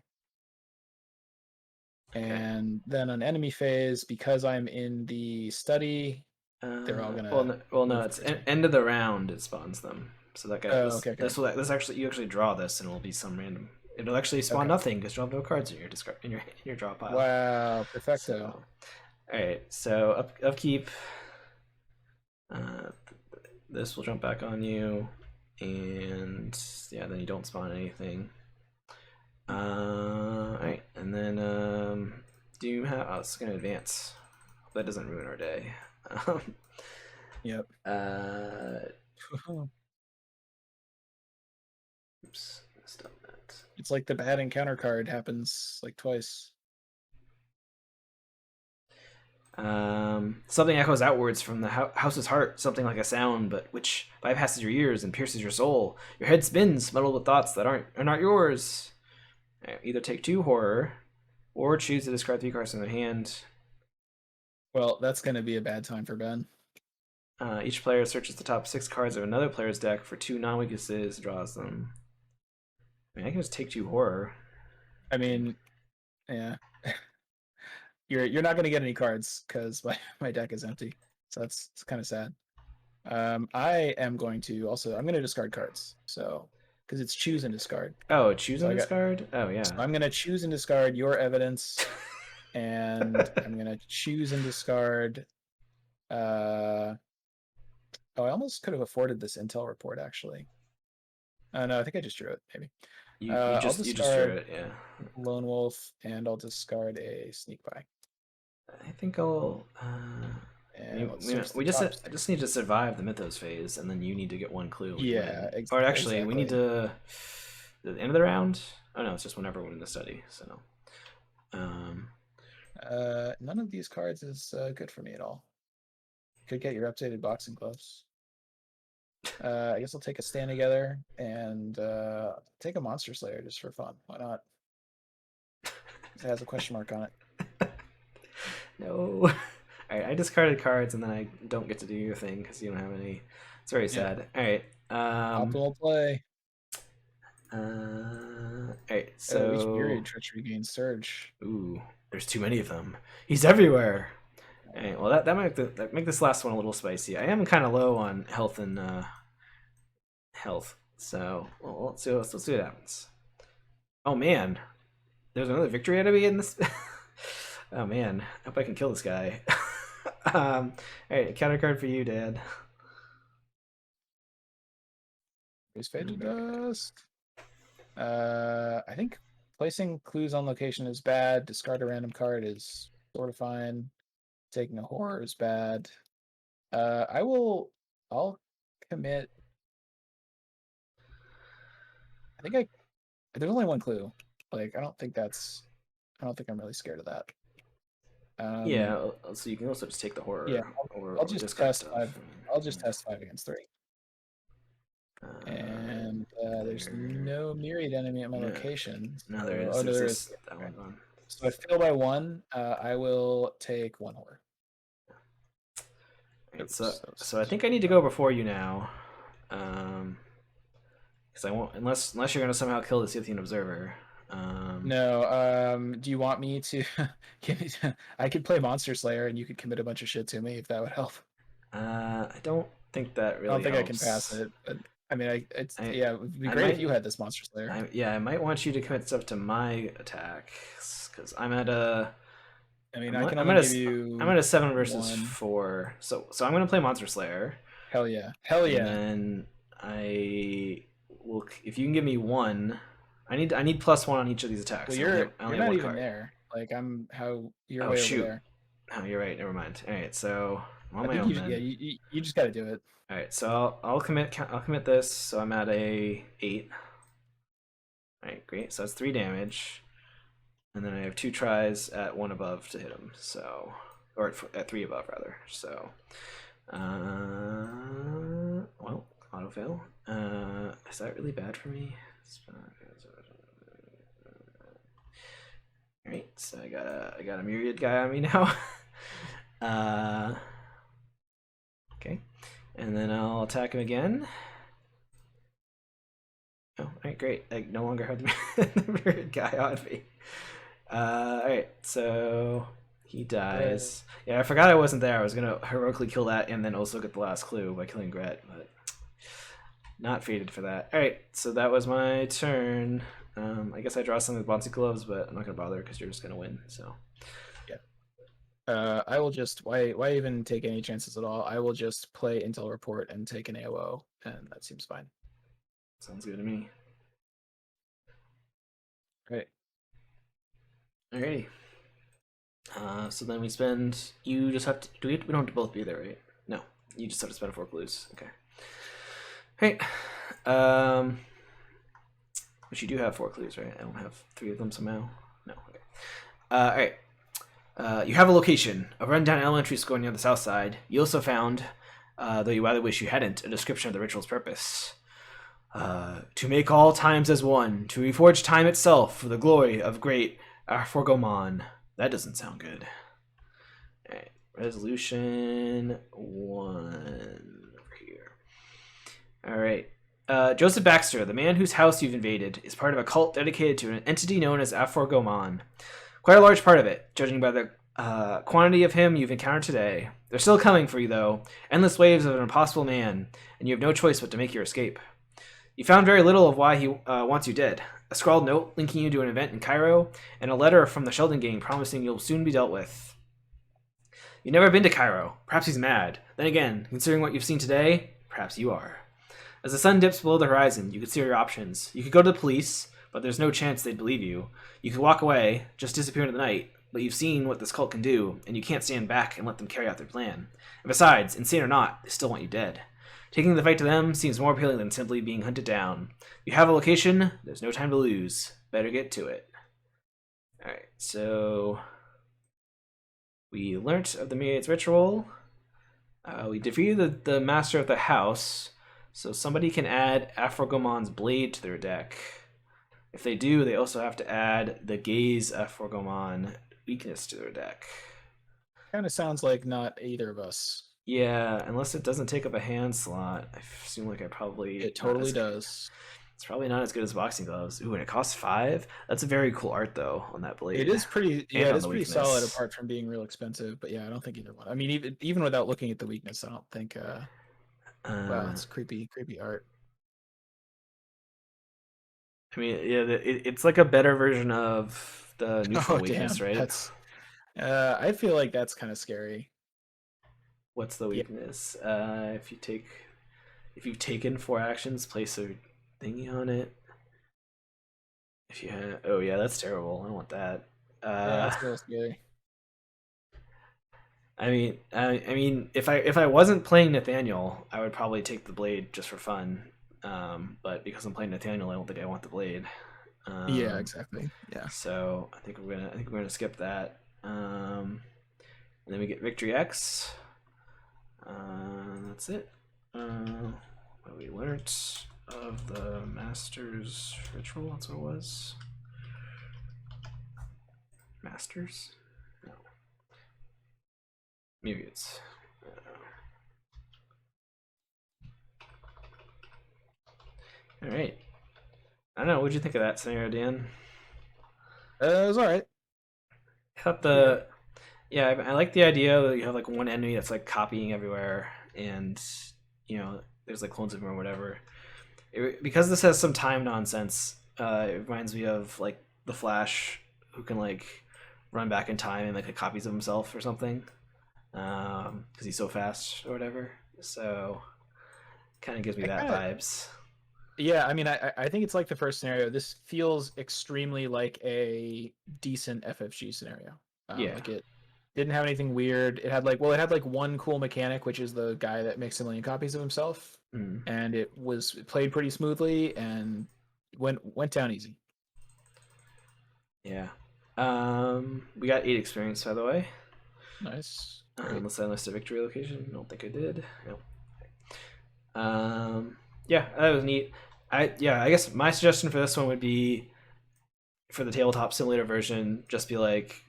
Okay. And then on enemy phase, because I'm in the study, they're all gonna. Well, no, it's end of the round. It spawns them. So that guy. Okay. This actually, you actually draw this, and it'll be some random. It'll actually spawn nothing because you'll have no cards in your draw pile. Wow, perfecto. So, all right, so upkeep. This will jump back on you, and yeah, then you don't spawn anything. All right, and then do you have? Oh, it's gonna advance. That doesn't ruin our day. Yep. Oops, messed up that. It's like the bad encounter card happens like twice. Something echoes outwards from the house's heart, something like a sound, but which bypasses your ears and pierces your soul. Your head spins, muddled with thoughts that are not yours. Either take 2 horror, or choose to discard 3 cards from the hand. Well, that's going to be a bad time for Ben. Each player searches the top 6 cards of another player's deck for 2 non-weaknesses, draws them. I mean, I can just take 2 horror. I mean, yeah. You're not going to get any cards because my deck is empty, so it's kind of sad. I am going to I'm going to discard cards, so because it's choose and discard. Oh, choose and discard. Oh yeah. So I'm going to choose and discard your evidence, and I'm going to choose and discard. I almost could have afforded this intel report actually. No, I think I just drew it. Maybe. You just drew it, yeah. Lone Wolf, and I'll discard a sneak by. I think I'll. I just need to survive the Mythos phase, and then you need to get 1 clue. Yeah, exactly. Or actually, we need to. The end of the round. Oh no, it's just whenever we're in the study. So. None of these cards is good for me at all. Could get your updated boxing gloves. I guess I'll take a Stand Together and take a Monster Slayer just for fun. Why not? It has a question mark on it. No. Alright, I discarded cards and then I don't get to do your thing because you don't have any. It's very sad. Alright. Optimal play. Alright, so. Each Myriad Treachery gains Surge. Ooh, there's too many of them. He's everywhere. All right, well that might make this last one a little spicy. I am kind of low on health and health, so well, let's see what happens. Oh man, there's another victory enemy in this. Oh man, I hope I can kill this guy. All right, counter card for you, Dad. Is fade to dust. I think placing clues on location is bad. Discard a random card is sort of fine. Taking a horror is bad. I'll commit. There's only one clue. Like, I don't think I'm really scared of that. Yeah, so you can also just take the horror. Yeah, or I'll just discard test stuff. 5. I'll just test 5 against 3. And there's no Myriad enemy at my location. No, there is. Oh, no, there is. That one gone. So I fail by 1. I will take 1 horror. Right, so I think I need to go before you now, because I won't unless you're gonna somehow kill the Scythian observer. No. Do you want me to? I could play Monster Slayer, and you could commit a bunch of shit to me if that would help. I don't think that really. I don't think helps. I can pass it, but I mean, it would be great if you had this Monster Slayer. I might want you to commit stuff to my attacks because I'm at a. I mean, I can only give you. I'm at a 7 versus 4, so I'm gonna play Monster Slayer. Hell yeah! Hell yeah! And then I will. If you can give me 1, I need +1 on each of these attacks. Well, you're not even there. Like you're way over there. Oh, you're right. Never mind. All right, so I'm on I my think own. You just got to do it. All right, so I'll commit this. So I'm at a 8. All right, great. So that's 3 damage, and then I have 2 tries at 1 above to hit him. So, or at 3 above rather. So, well, auto fail. Is that really bad for me? All right, so I got a Myriad guy on me now. Okay, and then I'll attack him again. Oh, all right, great. I no longer have the Myriad guy on me. All right, so he dies. Yeah, I forgot I wasn't there. I was gonna heroically kill that and then also get the last clue by killing Gret, but not fated for that. All right, so that was my turn. I guess I draw something with bouncy gloves, but I'm not gonna bother because you're just gonna win. So yeah, I will just why even take any chances at all? I will just play Intel Report and take an AOO, and that seems fine. Sounds good to me. Great. Alrighty. So then we spend. You just have to. We don't have to both be there, right? No, you just have to spend 4 clues. Okay. Right. But you do have 4 clues, right? I don't have 3 of them somehow. No. Okay. All right. You have a location, a rundown elementary school near the south side. You also found, though you rather wish you hadn't, a description of the ritual's purpose. To make all times as one, to reforge time itself for the glory of great Arkham. That doesn't sound good. All right. Resolution 1 over here. All right. Joseph Baxter, the man whose house you've invaded, is part of a cult dedicated to an entity known as Aforgomon. Quite a large part of it, judging by the quantity of him you've encountered today. They're still coming for you, though. Endless waves of an impossible man, and you have no choice but to make your escape. You found very little of why he wants you dead. A scrawled note linking you to an event in Cairo, and a letter from the Sheldon gang promising you'll soon be dealt with. You've never been to Cairo. Perhaps he's mad. Then again, considering what you've seen today, perhaps you are. As the sun dips below the horizon, you consider your options. You could go to the police, but there's no chance they'd believe you. You could walk away, just disappear into the night, but you've seen what this cult can do, and you can't stand back and let them carry out their plan. And besides, insane or not, they still want you dead. Taking the fight to them seems more appealing than simply being hunted down. You have a location, there's no time to lose. Better get to it. Alright, so we learnt of the Myriad's ritual. We defeated the master of the house, so somebody can add Aforgomon's blade to their deck. If they do, they also have to add the Gaze Aforgomon weakness to their deck. Kind of sounds like not either of us. Yeah, unless it doesn't take up a hand slot. I seem like I probably... It totally does. It's probably not as good as boxing gloves. Ooh, and it costs 5. That's a very cool art though on that It blade, is pretty, yeah, and it on is the pretty solid weakness. apart from being real expensive. But yeah, I don't think either one. I mean, even without looking at the weakness, I don't think. Wow, Uh, it's creepy art. I mean, yeah, it's like a better version of the Oh neutral weakness, damn, right? that's. I feel like that's kind of scary. What's the Yeah, weakness? If you've taken 4 actions, place a thingy on it. If you have, oh yeah, that's terrible. I don't want that. yeah, Uh, that's a little scary. I mean, if I wasn't playing Nathaniel, I would probably take the blade just for fun. But because I'm playing Nathaniel, I don't think I want the blade. Yeah, Um, exactly. Yeah. so I think we're gonna skip that. And then we get Victory X. That's it. What we learned of the Master's Ritual. That's what it was. Masters? No. Myriads. All right. I don't know. What'd you think of that scenario, Dan? It was all right. I thought Pretty good. I like the idea that you have like one enemy that's like copying everywhere, and there's like clones of him or whatever. Because this has some time nonsense, it reminds me of like the Flash, who can like run back in time and like copies of himself or something, because he's so fast or whatever. So kind of gives me I that kind of vibes. Yeah, I mean, I think it's like the first scenario. This feels extremely like a decent FFG scenario. Yeah. Like it didn't have anything weird. It had like one cool mechanic, which is the guy that makes a million copies of himself, Mm. and it played pretty smoothly and went down easy. Yeah. We got 8 experience, by the way. Nice, great. Unless I listed a victory location. I don't think I did. No. Yeah, that was neat. I guess my suggestion for this one would be for the tabletop simulator version, just be like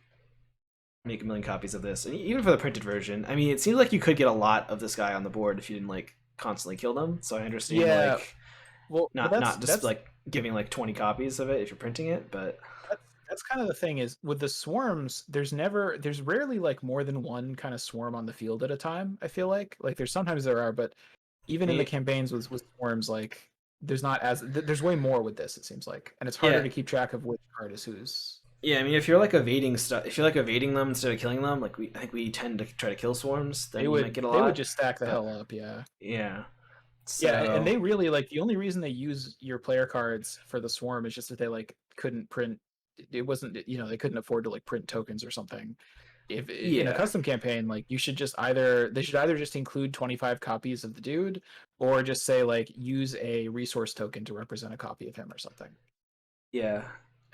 make a million copies of this, and even for the printed version. I mean, it seems like you could get a lot of this guy on the board if you didn't like constantly kill them. So I understand Yeah, like well, not just like giving like 20 copies of it if you're printing it, but that's that's kind of the thing is with the swarms. There's rarely like more than one kind of swarm on the field at a time. I feel like there's sometimes there are, but even I in the mean, campaigns with swarms, like there's not as there's way more with this. It seems like, and it's harder yeah, to keep track of which card is whose. yeah. I mean, if you're like evading stuff, if you're like evading them instead of killing them, like I think we tend to try to kill swarms, then you might get a They would lot. just stack the But hell up, yeah. yeah, Yeah, and so they really like the only reason they use your player cards for the swarm is just that they like couldn't print. It wasn't they couldn't afford to like print tokens or something. If in a yeah, custom campaign, like you should just either they should either just include 25 copies of the dude, or just say like use a resource token to represent a copy of him or something. yeah.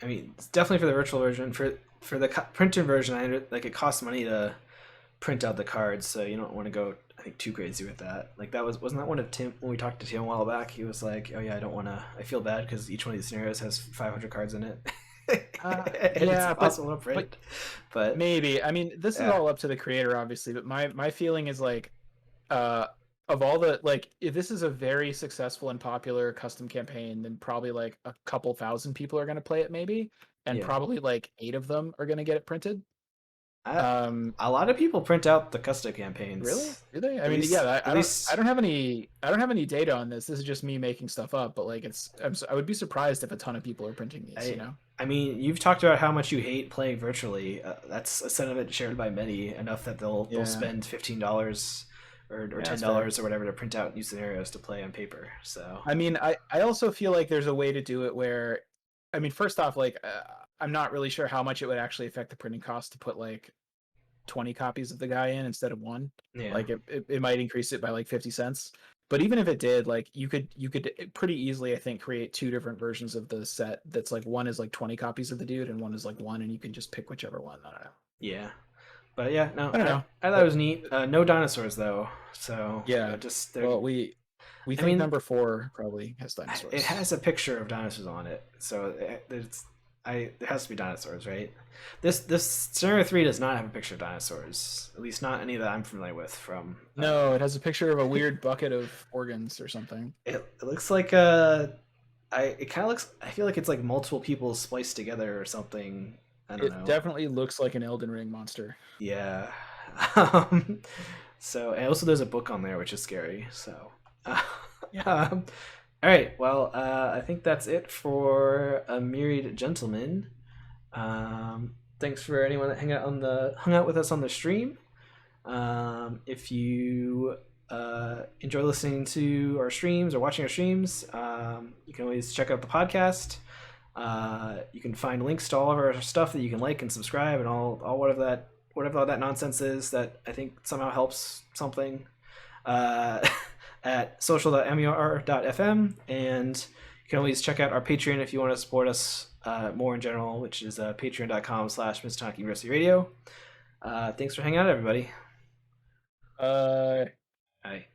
I mean, it's definitely for the virtual version. For the printed version, like it costs money to print out the cards, so you don't want to go I think too crazy with that. Like that wasn't that one of Tim when we talked to Tim a while back. He was like, "Oh yeah, I don't want to. I feel bad because each one of these scenarios has 500 cards in it, and it's Yeah, impossible to but print." But maybe. I mean, this is yeah, all up to the creator, obviously. But my feeling is like, uh, of all the like, if this is a very successful and popular custom campaign, then probably like a couple thousand people are going to play it, maybe, and yeah. probably like 8 of them are going to get it printed. I, Um, a lot of people print out the custom Really? campaigns. Do they? I At mean, least, yeah, at I least, don't have any data on this. This is just me making stuff up, but like I would be surprised if a ton of people are printing these, you I. know? I mean, you've talked about how much you hate playing virtually. That's a sentiment shared by many enough that they'll Yeah. spend $15 or Yeah, ten that's fair. dollars or whatever to print out new scenarios to play on paper. So I mean, I also feel like there's a way to do it where I mean, first off, like I'm not really sure how much it would actually affect the printing cost to put like 20 copies of the guy in instead of one. yeah, Like it might increase it by like 50 cents. But even if it did, like you could pretty easily, I think, create 2 different versions of the set. That's like one is like 20 copies of the dude, and one is like one, and you can just pick whichever one. I don't know. yeah. But yeah, no, I don't I know. I thought it But was neat. No dinosaurs though, so yeah, just there. well, we I think mean, number 4 probably has it dinosaurs. has a picture of dinosaurs on it, so it has to be dinosaurs, right? This scenario 3 does not have a picture of dinosaurs, at least not any that I'm familiar with from. No, it has a picture of a weird bucket of organs or something. It looks like a it kind of looks. I feel like it's like multiple people spliced together or something. I don't It know. definitely looks like an Elden Ring monster. Yeah. Um, so and also there's a book on there which is scary. So. Yeah. All right. Well, I think that's it for a Myriad Gentleman. Thanks for anyone that hung out with us on the stream. If you enjoy listening to our streams or watching our streams, you can always check out the podcast. You can find links to all of our stuff that you can like and subscribe and all whatever all that nonsense is that I think somehow helps something. At social.mur.fm, and you can always check out our Patreon if you want to support us more in general, which is patreon.com/MrTalkingRealRadio. Thanks for hanging out, everybody. Uh Bye.